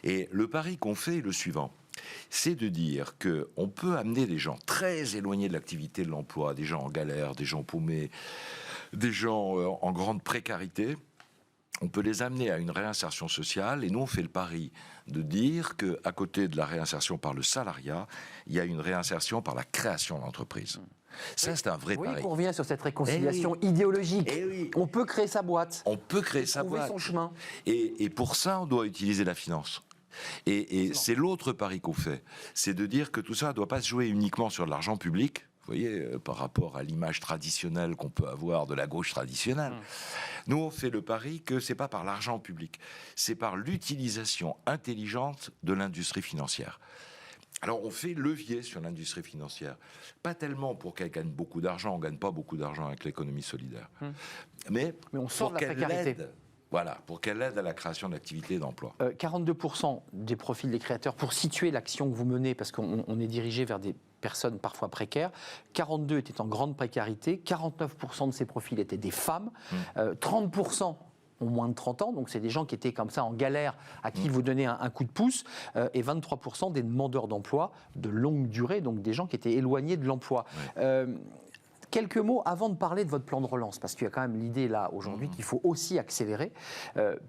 Et le pari qu'on fait est le suivant. C'est de dire qu'on peut amener des gens très éloignés de l'activité de l'emploi, des gens en galère, des gens paumés, des gens en grande précarité. On peut les amener à une réinsertion sociale et nous on fait le pari de dire qu'à côté de la réinsertion par le salariat, il y a une réinsertion par la création d'entreprise. Ça, c'est un vrai pari. Oui, on revient sur cette réconciliation idéologique. On peut créer sa boîte. On peut créer sa boîte. Trouver son chemin. Et pour ça, on doit utiliser la finance. Et c'est l'autre pari qu'on fait. C'est de dire que tout ça ne doit pas se jouer uniquement sur de l'argent public. Vous voyez, par rapport à l'image traditionnelle qu'on peut avoir de la gauche traditionnelle. Nous, on fait le pari que c'est pas par l'argent public, c'est par l'utilisation intelligente de l'industrie financière. Alors, on fait levier sur l'industrie financière. Pas tellement pour qu'elle gagne beaucoup d'argent, on ne gagne pas beaucoup d'argent avec l'économie solidaire. Mais on sort de la précarité. Voilà, pour qu'elle aide à la création d'activités et d'emplois. 42% des profils des créateurs, pour situer l'action que vous menez, parce qu'on est dirigé vers des personnes parfois précaires, 42 étaient en grande précarité, 49% de ces profils étaient des femmes, 30% ont moins de 30 ans, donc c'est des gens qui étaient comme ça en galère, à qui vous donnez un coup de pouce, et 23% des demandeurs d'emploi de longue durée, donc des gens qui étaient éloignés de l'emploi. Quelques mots avant de parler de votre plan de relance, parce qu'il y a quand même l'idée là aujourd'hui qu'il faut aussi accélérer.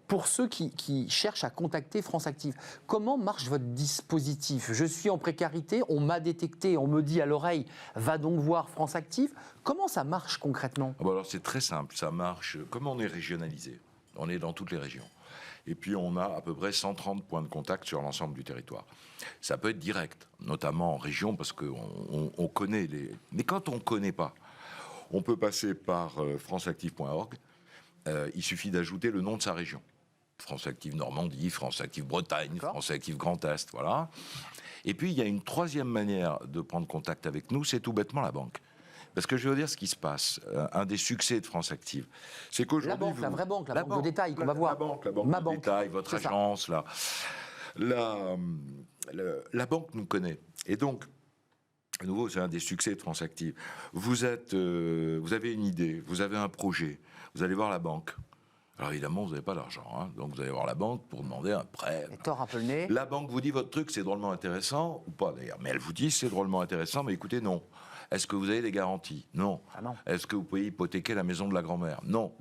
Pour ceux qui cherchent à contacter France Active, comment marche votre dispositif ? Je suis en précarité, on m'a détecté, on me dit à l'oreille, va donc voir France Active. Comment ça marche concrètement ? Alors c'est très simple, ça marche comme on est régionalisé. On est dans toutes les régions. Et puis, on a à peu près 130 points de contact sur l'ensemble du territoire. Ça peut être direct, notamment en région, parce qu'on connaît les... Mais quand on ne connaît pas, on peut passer par franceactive.org. Il suffit d'ajouter le nom de sa région. France Active Normandie, France Active Bretagne, France Active Grand Est, voilà. Et puis, il y a une troisième manière de prendre contact avec nous, c'est tout bêtement la banque. Parce que je vais vous dire ce qui se passe. Un des succès de France Active, c'est qu'aujourd'hui... La banque, la vraie banque, la banque de détail qu'on va voir. La banque de détail, votre agence, là. La banque nous connaît. Et donc, à nouveau, c'est un des succès de France Active. Vous avez une idée, vous avez un projet, vous allez voir la banque. Alors évidemment, vous n'avez pas d'argent, hein, donc vous allez voir la banque pour demander un prêt. Et tord un peu le nez. La banque vous dit votre truc, c'est drôlement intéressant, ou pas d'ailleurs, mais elle vous dit c'est drôlement intéressant, mais écoutez, non. Est-ce que vous avez des garanties? Non. Ah non. Est-ce que vous pouvez hypothéquer la maison de la grand-mère? Non.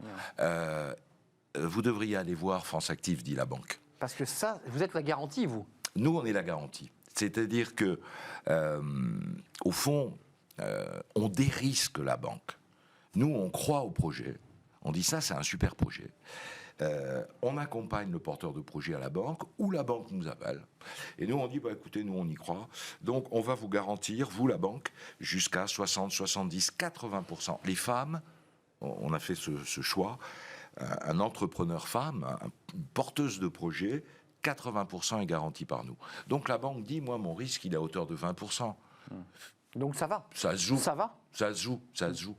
Vous devriez aller voir France Active, dit la banque. Parce que ça, vous êtes la garantie, vous. Nous, on est la garantie. C'est-à-dire que, au fond, on dérisque la banque. Nous, on croit au projet. On dit ça, c'est un super projet. On accompagne le porteur de projet à la banque, ou la banque nous appelle. Et nous, on dit, bah, écoutez, nous, on y croit. Donc, on va vous garantir, vous, la banque, jusqu'à 60, 70, 80%. Les femmes, on a fait ce choix, un entrepreneur femme, une porteuse de projet, 80% est garanti par nous. Donc, la banque dit, moi, mon risque, il est à hauteur de 20%. Donc, ça va. Ça se joue. Ça va. Ça se joue.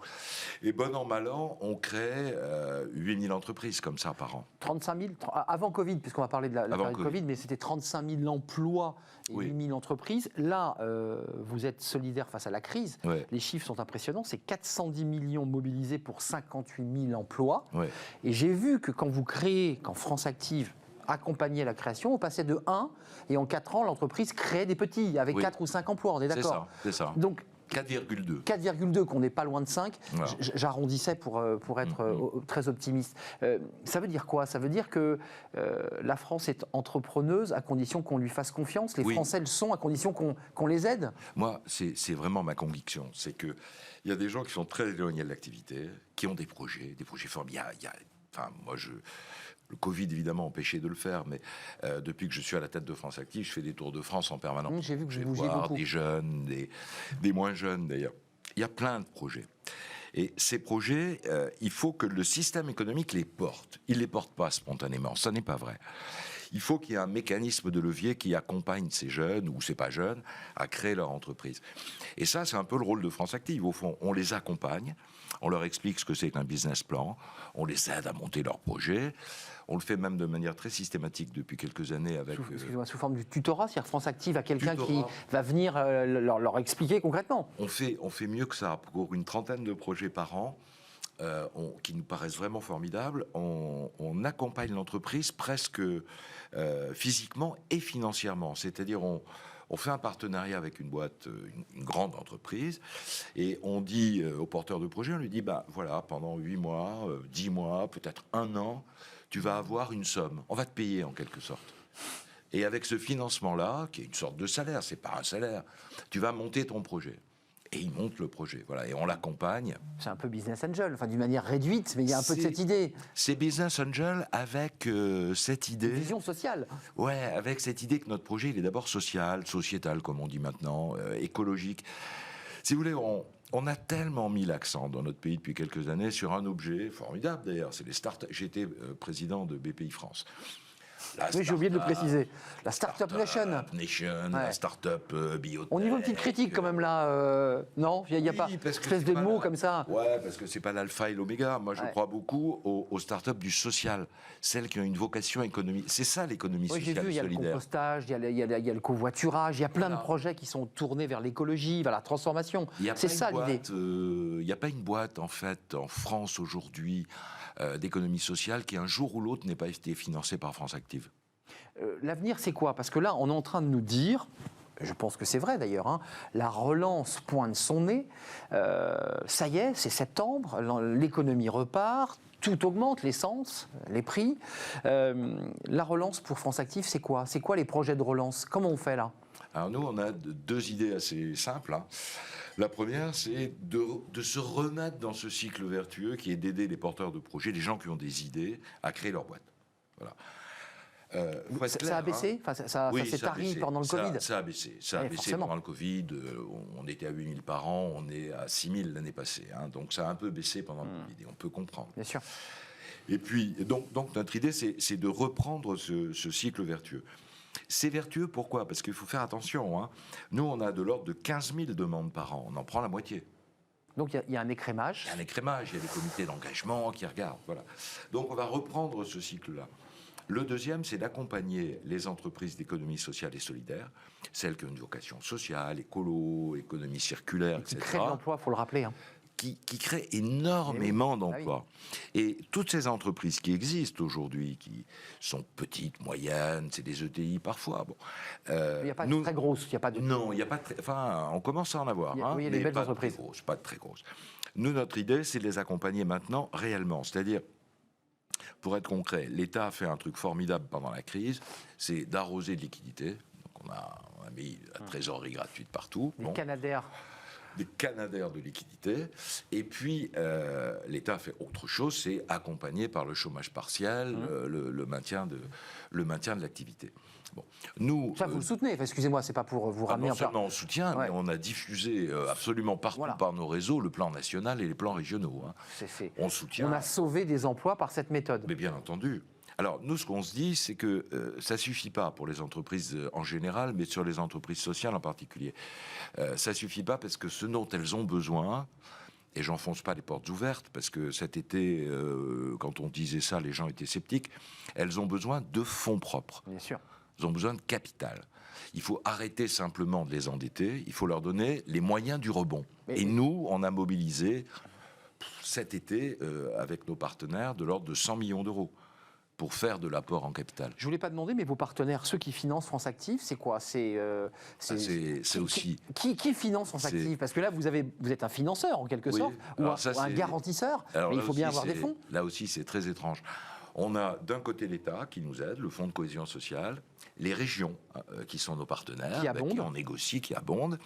Et bon an, mal an, on crée 8000 entreprises comme ça par an. 35 000, avant Covid, puisqu'on va parler de la période Covid, mais c'était 35 000 emplois et 8 000 entreprises. Là, vous êtes solidaire face à la crise. Ouais. Les chiffres sont impressionnants. C'est 410 millions mobilisés pour 58 000 emplois. Ouais. Et j'ai vu que quand France Active accompagnait la création, on passait de 1, et en 4 ans, l'entreprise créait des petits, avec 4 ou 5 emplois, on est d'accord? C'est ça. Donc, 4,2. 4,2, qu'on n'est pas loin de 5. Voilà. J'arrondissais pour être très optimiste. Ça veut dire quoi? Ça veut dire que la France est entrepreneuse à condition qu'on lui fasse confiance. Les Français le sont à condition qu'on les aide. Moi, c'est vraiment ma conviction. C'est qu'il y a des gens qui sont très éloignés de l'activité, qui ont des projets formidables. Le Covid, évidemment, empêchait de le faire, mais depuis que je suis à la tête de France Active, je fais des tours de France en permanence. J'ai vu que vous bougiez voir beaucoup. Des jeunes, des moins jeunes, d'ailleurs. Il y a plein de projets. Et ces projets, il faut que le système économique les porte. Il ne les porte pas spontanément, ça n'est pas vrai. Il faut qu'il y ait un mécanisme de levier qui accompagne ces jeunes, ou ces pas jeunes, à créer leur entreprise. Et ça, c'est un peu le rôle de France Active. Au fond, on les accompagne, on leur explique ce que c'est qu'un business plan, on les aide à monter leur projet. On le fait même de manière très systématique depuis quelques années avec... Sous forme du tutorat, c'est-à-dire France Active à quelqu'un qui va venir leur expliquer concrètement. On fait mieux que ça. Pour une trentaine de projets par an, qui nous paraissent vraiment formidables, on accompagne l'entreprise presque physiquement et financièrement. C'est-à-dire, on fait un partenariat avec une boîte, une grande entreprise, et on dit au porteur de projet, on lui dit, bah voilà, pendant 8 mois, 10 mois, peut-être 1 an, tu vas avoir une somme. On va te payer en quelque sorte. Et avec ce financement-là, qui est une sorte de salaire, c'est pas un salaire, tu vas monter ton projet. Et il monte le projet, voilà, et on l'accompagne. C'est un peu business angel, enfin d'une manière réduite, mais il y a un peu de cette idée. C'est business angel avec cette idée. Une vision sociale. Ouais, avec cette idée que notre projet, il est d'abord social, sociétal, comme on dit maintenant, écologique. Si vous voulez, on a tellement mis l'accent dans notre pays depuis quelques années sur un objet formidable d'ailleurs, c'est les startups. J'étais président de BPI France. Oui, j'ai oublié de le préciser. La Startup Nation. La Startup Biotech. On y voit une petite critique quand même là, non? Il n'y a pas espèce de mots comme ça. Ouais, parce que c'est pas l'alpha et l'oméga. Moi, je crois beaucoup aux startups du social, celles qui ont une vocation économique. C'est ça l'économie sociale j'ai vu, il y a solidaire. le compostage, il y a le covoiturage, il y a plein de projets qui sont tournés vers l'écologie, vers la transformation. C'est ça l'idée. Il n'y a pas une boîte en fait en France aujourd'hui d'économie sociale qui un jour ou l'autre n'ait pas été financée par France Active. L'avenir, c'est quoi? Parce que là, on est en train de nous dire, je pense que c'est vrai d'ailleurs, hein, la relance pointe son nez, ça y est, c'est septembre, l'économie repart, tout augmente, l'essence, les prix. La relance pour France Active, c'est quoi? C'est quoi les projets de relance? Comment on fait là? Alors nous, on a 2 idées assez simples. Hein. La première, c'est de se remettre dans ce cycle vertueux qui est d'aider les porteurs de projets, les gens qui ont des idées, à créer leur boîte. Voilà. Ça a baissé, ça s'est tari pendant le Covid. Ça a baissé. Ça a baissé pendant le Covid. On était à 8 000 par an, on est à 6 000 l'année passée. Donc ça a un peu baissé pendant le Covid, et on peut comprendre. Bien sûr. Et puis, donc notre idée, c'est de reprendre ce cycle vertueux. C'est vertueux, pourquoi? Parce qu'il faut faire attention. Nous, on a de l'ordre de 15 000 demandes par an. On en prend la moitié. Donc il y a un écrémage. Il y a un écrémage, il y a des comités d'engagement qui regardent. Voilà. Donc on va reprendre ce cycle-là. Le deuxième, c'est d'accompagner les entreprises d'économie sociale et solidaire, celles qui ont une vocation sociale, écolo, économie circulaire, etc. Qui créent de l'emploi, il faut le rappeler. Qui créent énormément d'emplois. Et toutes ces entreprises qui existent aujourd'hui, qui sont petites, moyennes, c'est des ETI parfois. Bon, il n'y a pas de très grosses. Non, il n'y a pas de enfin, on commence à en avoir. Il y a des belles entreprises. Pas de très grosses. Nous, notre idée, c'est de les accompagner maintenant réellement. C'est-à-dire, pour être concret, l'État a fait un truc formidable pendant la crise, c'est d'arroser de liquidités. Donc on a mis la trésorerie gratuite partout. Des canadaires. Des canadaires de liquidités. Et puis, l'État a fait autre chose, c'est accompagné par le chômage partiel, le maintien de l'activité. Bon, nous, ça, vous le soutenez, excusez-moi, c'est pas pour vous ramener... Non seulement on soutient, mais on a diffusé absolument partout par nos réseaux le plan national et les plans régionaux. On soutient. On a sauvé des emplois par cette méthode. Mais bien entendu. Alors, nous, ce qu'on se dit, c'est que ça ne suffit pas pour les entreprises en général, mais sur les entreprises sociales en particulier. Ça ne suffit pas parce que ce dont elles ont besoin, et j'enfonce pas les portes ouvertes, parce que cet été, quand on disait ça, les gens étaient sceptiques, elles ont besoin de fonds propres. Bien sûr. Elles ont besoin de capital. Il faut arrêter simplement de les endetter, il faut leur donner les moyens du rebond. Et nous, on a mobilisé cet été, avec nos partenaires, de l'ordre de 100 millions d'euros. Pour faire de l'apport en capital. Je ne voulais pas demander, mais vos partenaires, ceux qui financent France Active, c'est quoi? C'est aussi... Qui finance France Active? Parce que là, vous êtes un financeur, en quelque sorte, ou un garantisseur, mais il faut bien avoir des fonds. Là aussi, c'est très étrange. On a d'un côté l'État qui nous aide, le Fonds de cohésion sociale, les régions qui sont nos partenaires, qui on négocie, qui abondent,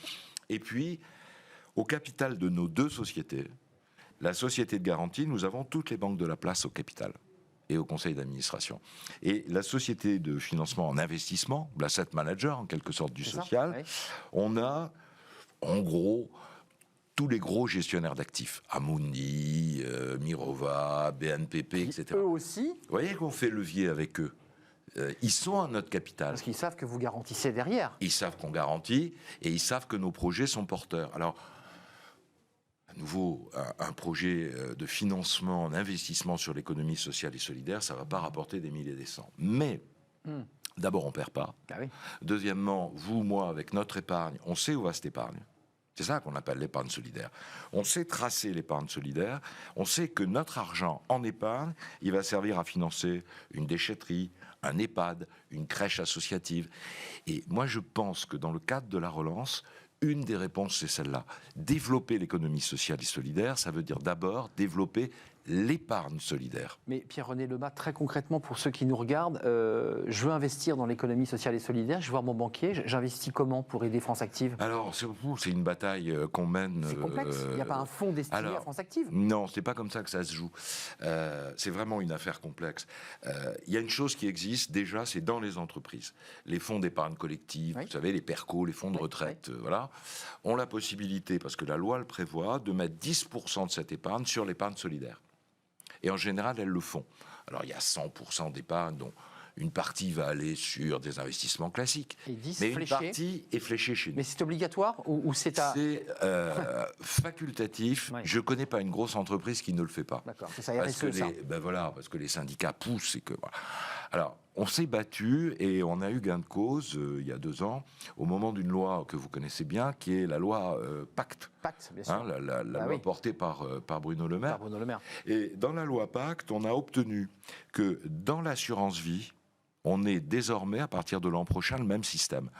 et puis, au capital de nos deux sociétés, la société de garantie, nous avons toutes les banques de la place au capital et au conseil d'administration. Et la société de financement en investissement, l'asset manager en quelque sorte du social, on a en gros tous les gros gestionnaires d'actifs, Amundi, Mirova, BNPP, etc. Eux aussi. Vous voyez qu'on fait levier avec eux. Ils sont à notre capital. Parce qu'ils savent que vous garantissez derrière. Ils savent qu'on garantit et ils savent que nos projets sont porteurs. Alors, à nouveau, un projet de financement, d'investissement sur l'économie sociale et solidaire, ça ne va pas rapporter des milliers et des cents. Mais, d'abord, on ne perd pas. Deuxièmement, vous, moi, avec notre épargne, on sait où va cette épargne. C'est ça qu'on appelle l'épargne solidaire. On sait tracer l'épargne solidaire. On sait que notre argent en épargne, il va servir à financer une déchetterie, un EHPAD, une crèche associative. Et moi, je pense que dans le cadre de la relance, une des réponses, c'est celle-là. Développer l'économie sociale et solidaire, ça veut dire d'abord développer l'épargne solidaire. Mais Pierre-René Lebas, très concrètement, pour ceux qui nous regardent, je veux investir dans l'économie sociale et solidaire, je vais voir mon banquier, j'investis comment pour aider France Active? Alors, c'est une bataille qu'on mène... C'est complexe, il n'y a pas un fonds destiné à France Active? Non, c'est pas comme ça que ça se joue. C'est vraiment une affaire complexe. Il y a une chose qui existe déjà, c'est dans les entreprises. Les fonds d'épargne collective, vous savez, les PERCO, les fonds de retraite, voilà, ont la possibilité, parce que la loi le prévoit, de mettre 10% de cette épargne sur l'épargne solidaire. Et en général, elles le font. Alors, il y a 100% d'épargne, dont une partie va aller sur des investissements classiques. Mais une partie est fléchée chez nous. Mais c'est obligatoire ou c'est à... C'est facultatif. Je ne connais pas une grosse entreprise qui ne le fait pas. D'accord, c'est ça, RSE, ça. Parce que les syndicats poussent. Et que, voilà. Alors, on s'est battu et on a eu gain de cause il y a 2 ans, au moment d'une loi que vous connaissez bien, qui est la loi Pacte. Pacte, bien sûr. La loi portée par Bruno Le Maire. Et dans la loi Pacte, on a obtenu que dans l'assurance vie, on ait désormais, à partir de l'an prochain, le même système.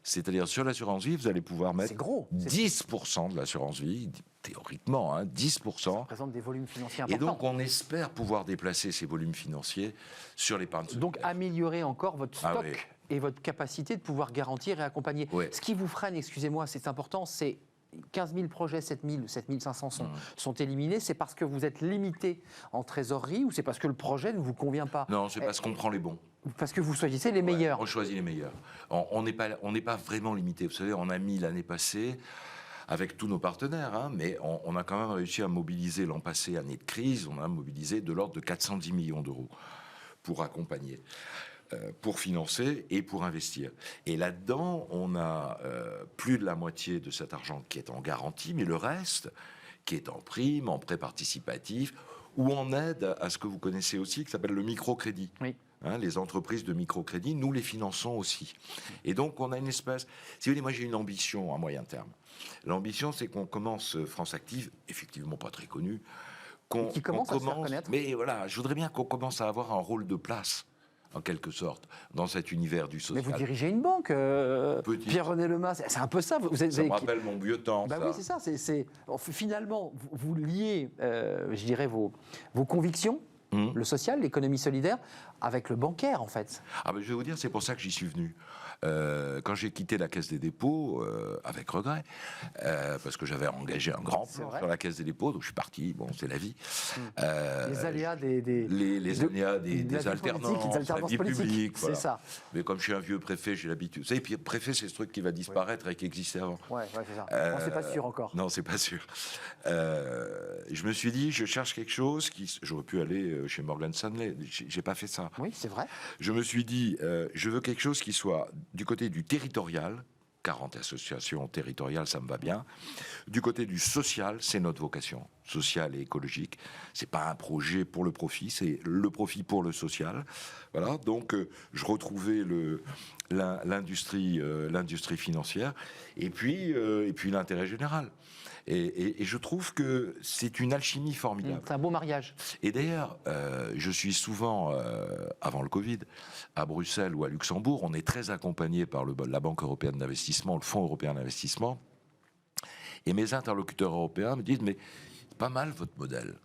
C'est-à-dire, sur l'assurance vie, vous allez pouvoir mettre 10% de l'assurance vie, théoriquement, 10%. Ça représente des volumes financiers importants. Et donc, on espère pouvoir déplacer ces volumes financiers sur l'épargne solidaire. Donc, améliorer encore votre stock et votre capacité de pouvoir garantir et accompagner. Ce qui vous freine, excusez-moi, c'est important, c'est 15 000 projets, 7 000 ou 7 500 sont éliminés, c'est parce que vous êtes limité en trésorerie ou c'est parce que le projet ne vous convient pas? Non, c'est parce qu'on prend les bons. Parce que vous choisissez les meilleurs. On choisit les meilleurs. On n'est pas vraiment limité. Vous savez, on a mis l'année passée, avec tous nos partenaires, hein, mais on a quand même réussi à mobiliser l'an passé, année de crise, on a mobilisé de l'ordre de 410 millions d'euros pour accompagner, pour financer et pour investir. Et là-dedans, on a plus de la moitié de cet argent qui est en garantie, mais le reste qui est en prime, en prêt participatif, ou en aide à ce que vous connaissez aussi, qui s'appelle le microcrédit. Oui. Hein, les entreprises de microcrédit, nous les finançons aussi. Et donc, on a une espèce... Si vous voulez, moi, j'ai une ambition à moyen terme. L'ambition, c'est qu'on commence France Active, effectivement pas très connue, qui commence à se faire connaître. Mais voilà, je voudrais bien qu'on commence à avoir un rôle de place, en quelque sorte, dans cet univers du social. Mais vous dirigez une banque, Pierre-René Lema, c'est un peu ça. Ça me rappelle mon vieux temps. Bah ça. Oui, c'est ça. Finalement, vous liez, je dirais, vos convictions, le social, l'économie solidaire, avec le bancaire, en fait. Ah ben, je vais vous dire, c'est pour ça que j'y suis venu. Quand j'ai quitté la Caisse des dépôts, avec regret, parce que j'avais engagé un grand plan sur la Caisse des dépôts, donc je suis parti, bon, c'est la vie. Les aléas des alternances, la vie publique. C'est ça. Mais comme je suis un vieux préfet, j'ai l'habitude. Vous savez, puis préfet, c'est ce truc qui va disparaître et qui existait avant. Ouais, c'est ça. C'est pas sûr encore. Non, c'est pas sûr. Je me suis dit, je cherche quelque chose qui... J'aurais pu aller chez Morgan Stanley, j'ai pas fait ça. Oui, c'est vrai. Je me suis dit, je veux quelque chose qui soit du côté du territorial, 40 associations territoriales, ça me va bien. Du côté du social, c'est notre vocation, sociale et écologique. C'est pas un projet pour le profit, c'est le profit pour le social. Voilà, donc je retrouvais l'industrie financière et puis l'intérêt général. Et je trouve que c'est une alchimie formidable. C'est un beau mariage. Et d'ailleurs, je suis souvent, avant le Covid, à Bruxelles ou à Luxembourg. On est très accompagné par la Banque européenne d'investissement, le Fonds européen d'investissement. Et mes interlocuteurs européens me disent, mais pas mal votre modèle.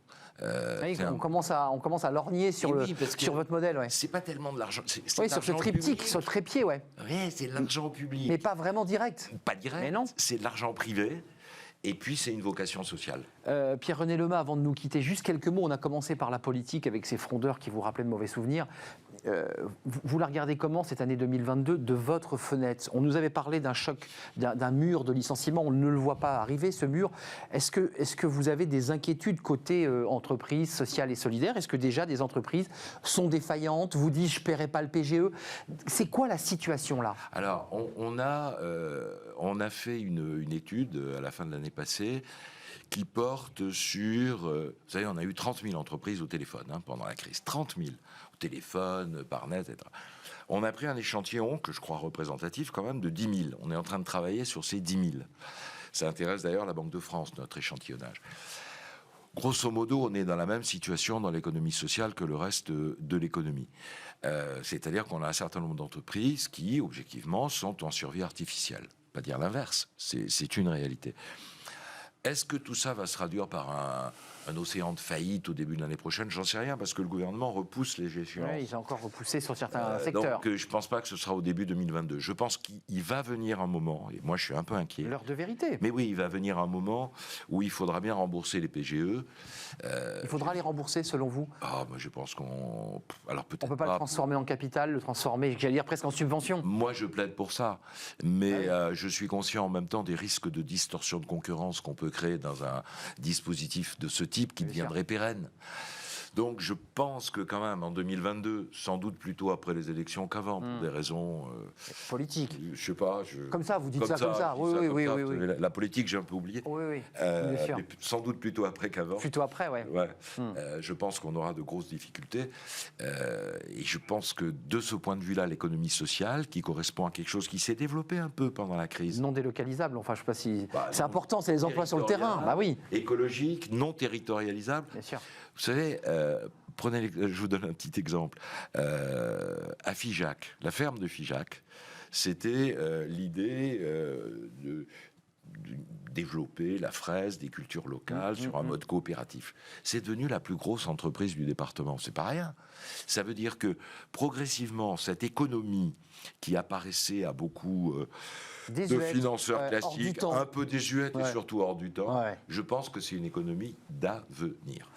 On commence à lorgner sur votre modèle. Ouais. C'est pas tellement de l'argent. Oui, sur ce triptyque, sur le trépied, ouais. Oui, c'est de l'argent public. Mais pas vraiment direct. Pas direct. Mais non. C'est de l'argent privé. Et puis, c'est une vocation sociale. Pierre-René Lema, avant de nous quitter, juste quelques mots. On a commencé par la politique avec ces frondeurs qui vous rappelaient de mauvais souvenirs. Vous la regardez comment, cette année 2022, de votre fenêtre? On nous avait parlé d'un choc, d'un mur de licenciement. On ne le voit pas arriver, ce mur. Est-ce que vous avez des inquiétudes côté entreprise sociale et solidaire? Est-ce que déjà des entreprises sont défaillantes? Vous dites, je ne paierai pas le PGE. C'est quoi la situation là? Alors, on a fait une étude à la fin de l'année passée qui porte sur... vous savez, on a eu 30 000 entreprises au téléphone pendant la crise. 30 000 au téléphone, par net, etc. On a pris un échantillon que je crois représentatif quand même de 10 000. On est en train de travailler sur ces 10 000. Ça intéresse d'ailleurs la Banque de France, notre échantillonnage. Grosso modo, on est dans la même situation dans l'économie sociale que le reste de l'économie. C'est-à-dire qu'on a un certain nombre d'entreprises qui, objectivement, sont en survie artificielle. Pas dire l'inverse, c'est une réalité. Est-ce que tout ça va se traduire par un océan de faillite au début de l'année prochaine? J'en sais rien, parce que le gouvernement repousse les échéances. Oui, ils ont encore repoussé sur certains secteurs. Donc je ne pense pas que ce sera au début 2022. Je pense qu'il va venir un moment, et moi je suis un peu inquiet. L'heure de vérité. Mais oui, il va venir un moment où il faudra bien rembourser les PGE. Il faudra les rembourser, selon vous? Moi je pense qu'on... Alors peut-être on ne peut pas le transformer en capital, le transformer, j'allais dire, presque en subvention. Moi je plaide pour ça. Mais je suis conscient en même temps des risques de distorsion de concurrence qu'on peut créer dans un dispositif de ce type qui deviendrait pérenne. Donc je pense que quand même en 2022, sans doute plutôt après les élections qu'avant, pour des raisons politiques. Je sais pas. Comme ça, vous dites ça comme ça. Oui. La politique, j'ai un peu oublié. Oui. Bien sûr. Mais sans doute plutôt après qu'avant. Plutôt après, ouais. Je pense qu'on aura de grosses difficultés. Et je pense que de ce point de vue-là, l'économie sociale, qui correspond à quelque chose qui s'est développé un peu pendant la crise. Non délocalisable. Enfin, je sais pas si c'est important. C'est les emplois sur le terrain. Bah oui. Écologique, non territorialisable. Bien sûr. Vous savez, je vous donne un petit exemple. À Figeac, la ferme de Figeac, c'était l'idée développer la fraise, des cultures locales, sur un mode coopératif. C'est devenu la plus grosse entreprise du département. C'est pas rien. Ça veut dire que progressivement, cette économie qui apparaissait à beaucoup de financeurs classiques, un peu désuète et surtout hors du temps, je pense que c'est une économie d'avenir.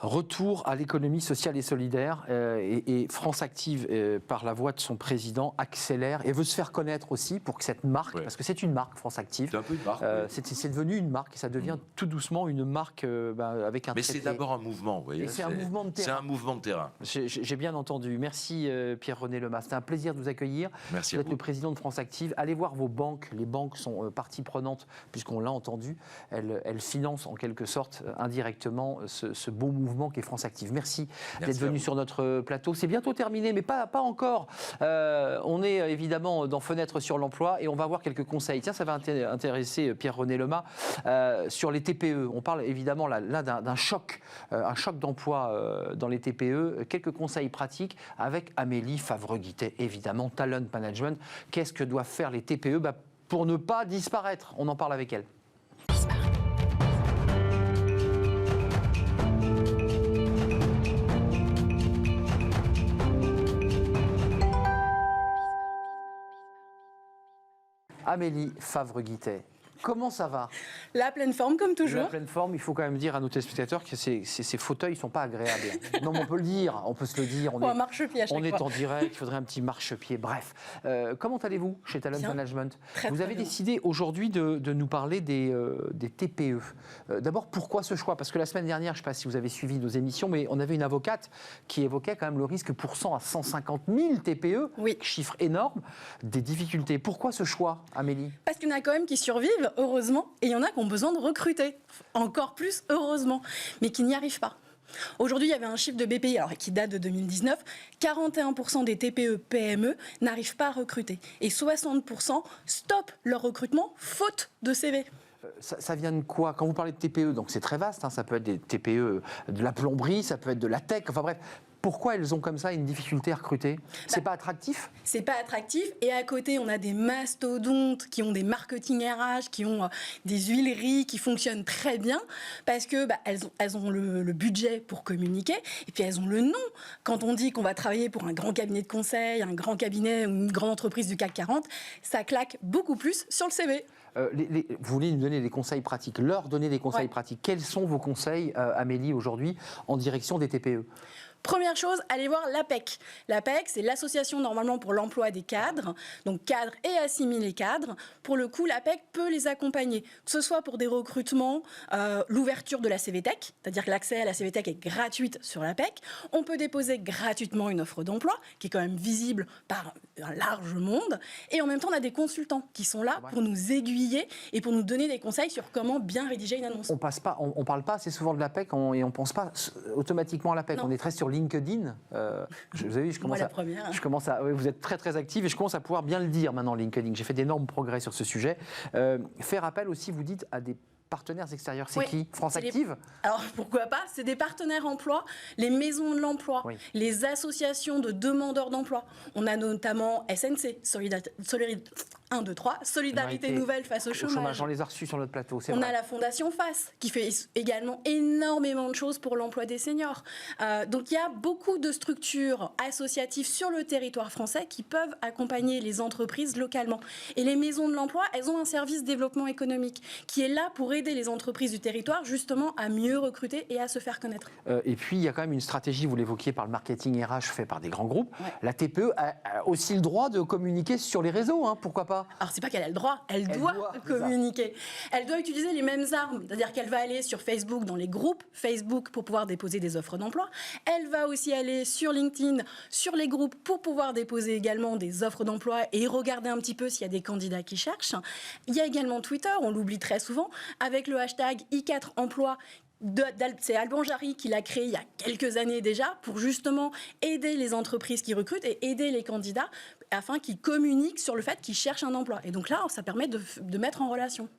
Retour à l'économie sociale et solidaire et France Active, par la voix de son président, accélère et veut se faire connaître aussi pour que cette marque, parce que c'est une marque France Active, c'est un peu une marque, c'est devenu une marque et ça devient tout doucement une marque avec un Mais c'est d'abord un mouvement, vous voyez. C'est un mouvement de terrain. C'est un mouvement de terrain. J'ai bien entendu. Merci Pierre-René Lemas. C'était un plaisir de vous accueillir. Merci vous êtes le président de France Active. Allez voir vos banques. Les banques sont partie prenante puisqu'on l'a entendu. Elles financent en quelque sorte indirectement ce beau mouvement qu'est France Active. Merci d'être venu sur notre plateau. C'est bientôt terminé, mais pas encore. On est évidemment dans Fenêtre sur l'emploi et on va avoir quelques conseils. Tiens, ça va intéresser Pierre-René Lemas sur les TPE. On parle évidemment là d'un choc, un choc d'emploi dans les TPE. Quelques conseils pratiques avec Amélie Favre-Guittet, évidemment, Talent Management. Qu'est-ce que doivent faire les TPE pour ne pas disparaître? On en parle avec elle. Amélie Favre-Guittet, comment ça va? La pleine forme, comme toujours. La pleine forme, il faut quand même dire à nos téléspectateurs que ces fauteuils ne sont pas agréables. Non, mais on peut le dire, on peut se le dire. Un marchepied à chaque fois. On est en direct, il faudrait un petit marchepied. Bref, comment allez-vous chez Talent Management? Vous avez décidé aujourd'hui de nous parler des TPE. D'abord, pourquoi ce choix? Parce que la semaine dernière, je ne sais pas si vous avez suivi nos émissions, mais on avait une avocate qui évoquait quand même le risque pour 100 à 150 000 TPE, chiffre énorme, des difficultés. Pourquoi ce choix, Amélie? Parce qu'il y en a quand même qui survivent, heureusement, et il y en a qui ont besoin de recruter, encore plus heureusement, mais qui n'y arrivent pas. Aujourd'hui, il y avait un chiffre de BPI qui date de 2019, 41% des TPE-PME n'arrivent pas à recruter et 60% stoppent leur recrutement faute de CV. Ça vient de quoi? Quand vous parlez de TPE, donc c'est très vaste, ça peut être des TPE de la plomberie, ça peut être de la tech, enfin bref. Pourquoi elles ont comme ça une difficulté à recruter? C'est pas attractif? C'est pas attractif. Et à côté, on a des mastodontes qui ont des marketing RH, qui ont des huileries qui fonctionnent très bien parce que elles ont le budget pour communiquer et puis elles ont le nom. Quand on dit qu'on va travailler pour un grand cabinet de conseil, un grand cabinet, une grande entreprise du CAC 40, ça claque beaucoup plus sur le CV. Vous voulez nous donner des conseils pratiques, leur donner des conseils pratiques. Quels sont vos conseils, Amélie, aujourd'hui, en direction des TPE? Première chose, allez voir l'APEC. L'APEC, c'est l'association normalement pour l'emploi des cadres, donc cadres et assimilés cadres. Pour le coup, l'APEC peut les accompagner, que ce soit pour des recrutements, l'ouverture de la CVTech, c'est-à-dire que l'accès à la CVTech est gratuite sur l'APEC. On peut déposer gratuitement une offre d'emploi, qui est quand même visible par un large monde. Et en même temps, on a des consultants qui sont là pour nous aiguiller et pour nous donner des conseils sur comment bien rédiger une annonce. On parle pas assez souvent de l'APEC et on pense pas automatiquement à l'APEC. On est très sur LinkedIn. Vous avez vu, je commence à vous êtes très très active et je commence à pouvoir bien le dire maintenant LinkedIn. J'ai fait d'énormes progrès sur ce sujet. Faire appel aussi, vous dites, à des partenaires extérieurs, c'est qui? France Active? Alors pourquoi pas? C'est des partenaires emploi, les maisons de l'emploi, les associations de demandeurs d'emploi. On a notamment SNC, Solidarité Nouvelle face au chômage. On les a reçus sur notre plateau. On a la Fondation FACE qui fait également énormément de choses pour l'emploi des seniors. Donc il y a beaucoup de structures associatives sur le territoire français qui peuvent accompagner les entreprises localement. Et les maisons de l'emploi, elles ont un service développement économique qui est là pour aider les entreprises du territoire justement à mieux recruter et à se faire connaître. Et puis il y a quand même une stratégie, vous l'évoquiez, par le marketing RH fait par des grands groupes. La TPE a aussi le droit de communiquer sur les réseaux, pourquoi pas? Alors c'est pas qu'elle a le droit, elle doit communiquer. Elle doit utiliser les mêmes armes, c'est-à-dire qu'elle va aller sur Facebook, dans les groupes Facebook pour pouvoir déposer des offres d'emploi. Elle va aussi aller sur LinkedIn, sur les groupes pour pouvoir déposer également des offres d'emploi et regarder un petit peu s'il y a des candidats qui cherchent. Il y a également Twitter, on l'oublie très souvent, avec le hashtag i4emploi. C'est Alban Jarry qui l'a créé il y a quelques années déjà pour justement aider les entreprises qui recrutent et aider les candidats afin qu'ils communiquent sur le fait qu'ils cherchent un emploi. Et donc là, ça permet de mettre en relation.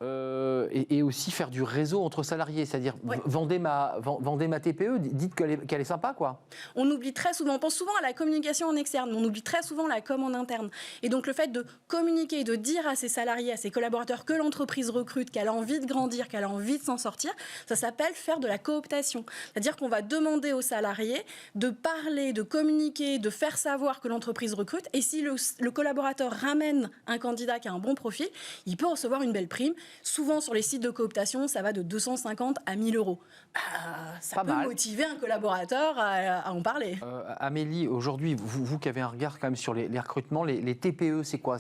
Et aussi faire du réseau entre salariés, c'est-à-dire vendez ma TPE, dites qu'elle est sympa, quoi. On oublie très souvent, on pense souvent à la communication en externe, mais on oublie très souvent la com en interne. Et donc le fait de communiquer, de dire à ses salariés, à ses collaborateurs que l'entreprise recrute, qu'elle a envie de grandir, qu'elle a envie de s'en sortir, ça s'appelle faire de la cooptation. C'est-à-dire qu'on va demander aux salariés de parler, de communiquer, de faire savoir que l'entreprise recrute. Et si le collaborateur ramène un candidat qui a un bon profil, il peut recevoir une belle prime. Souvent sur les sites de cooptation, ça va de 250 à 1000 euros. Ça peut motiver un collaborateur à en parler. Amélie, aujourd'hui, vous qui avez un regard quand même sur les recrutements, les TPE, c'est quoi?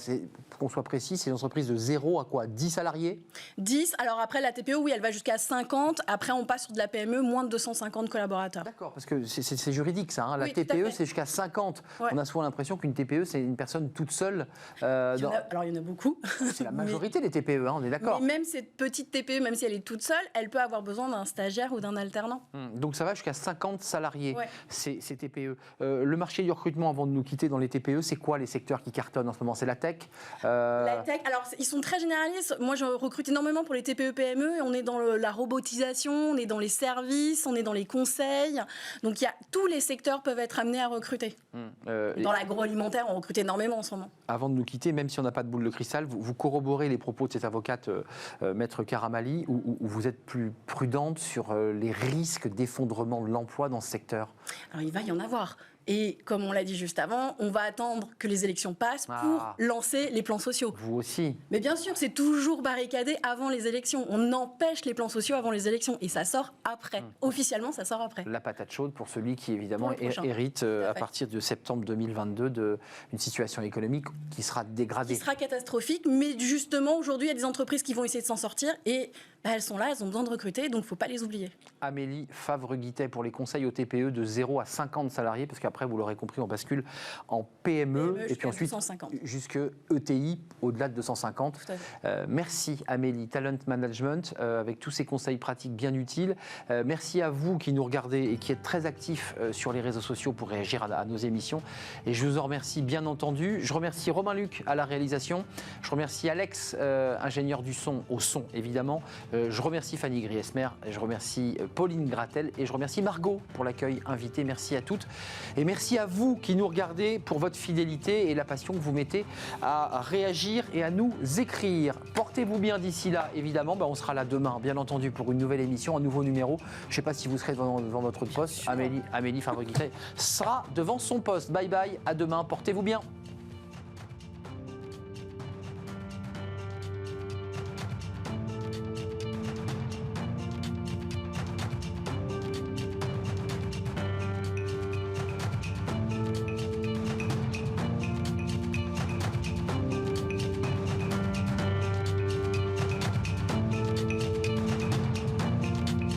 Pour qu'on soit précis, c'est une entreprise de 0 à quoi? 10 salariés? 10. Alors après, la TPE, oui, elle va jusqu'à 50. Après, on passe sur de la PME, moins de 250 collaborateurs. D'accord, parce que c'est juridique ça. Hein. La TPE, c'est jusqu'à 50. Ouais. On a souvent l'impression qu'une TPE, c'est une personne toute seule. Alors, il y en a beaucoup. C'est la majorité des TPE, hein, on est d'accord. Mais même cette petite TPE, même si elle est toute seule, elle peut avoir besoin d'un stagiaire ou d'un alternant. Donc ça va jusqu'à 50 salariés, ces TPE. Le marché du recrutement, avant de nous quitter dans les TPE, c'est quoi les secteurs qui cartonnent en ce moment? C'est la tech La tech, alors ils sont très généralistes. Moi, je recrute énormément pour les TPE-PME. On est dans la robotisation, on est dans les services, on est dans les conseils. Donc tous les secteurs peuvent être amenés à recruter. Dans l'agroalimentaire, on recrute énormément en ce moment. Avant de nous quitter, même si on n'a pas de boule de cristal, vous corroborez les propos de cette avocate, Maître Karamali, où vous êtes plus prudente sur les risques d'effondrement de l'emploi dans ce secteur? Alors il va y en avoir. Et comme on l'a dit juste avant, on va attendre que les élections passent pour lancer les plans sociaux. Vous aussi. Mais bien sûr, c'est toujours barricadé avant les élections. On empêche les plans sociaux avant les élections. Et ça sort après. Officiellement, ça sort après. La patate chaude pour celui qui, évidemment, hérite à partir de septembre 2022 d'une situation économique qui sera dégradée. Qui sera catastrophique. Mais justement, aujourd'hui, il y a des entreprises qui vont essayer de s'en sortir. Et elles sont là, elles ont besoin de recruter. Donc, il ne faut pas les oublier. Amélie Favre-Guittet pour les conseils au TPE de 0 à 50 salariés. Parce qu'après, vous l'aurez compris, on bascule en PME et puis ensuite jusque ETI au-delà de 250. Merci Amélie, Talent Management, avec tous ces conseils pratiques bien utiles. Merci à vous qui nous regardez et qui êtes très actifs sur les réseaux sociaux pour réagir à nos émissions. Et je vous en remercie bien entendu. Je remercie Romain Luc à la réalisation. Je remercie Alex, ingénieur du son, au son évidemment. Je remercie Fanny Griesmer. Je remercie Pauline Gratel et je remercie Margot pour l'accueil invité. Merci à toutes. Et merci à vous qui nous regardez pour votre fidélité et la passion que vous mettez à réagir et à nous écrire. Portez-vous bien d'ici là, évidemment. On sera là demain, bien entendu, pour une nouvelle émission, un nouveau numéro. Je ne sais pas si vous serez devant votre poste. Amélie Favre-Guittet sera devant son poste. Bye bye, à demain, portez-vous bien.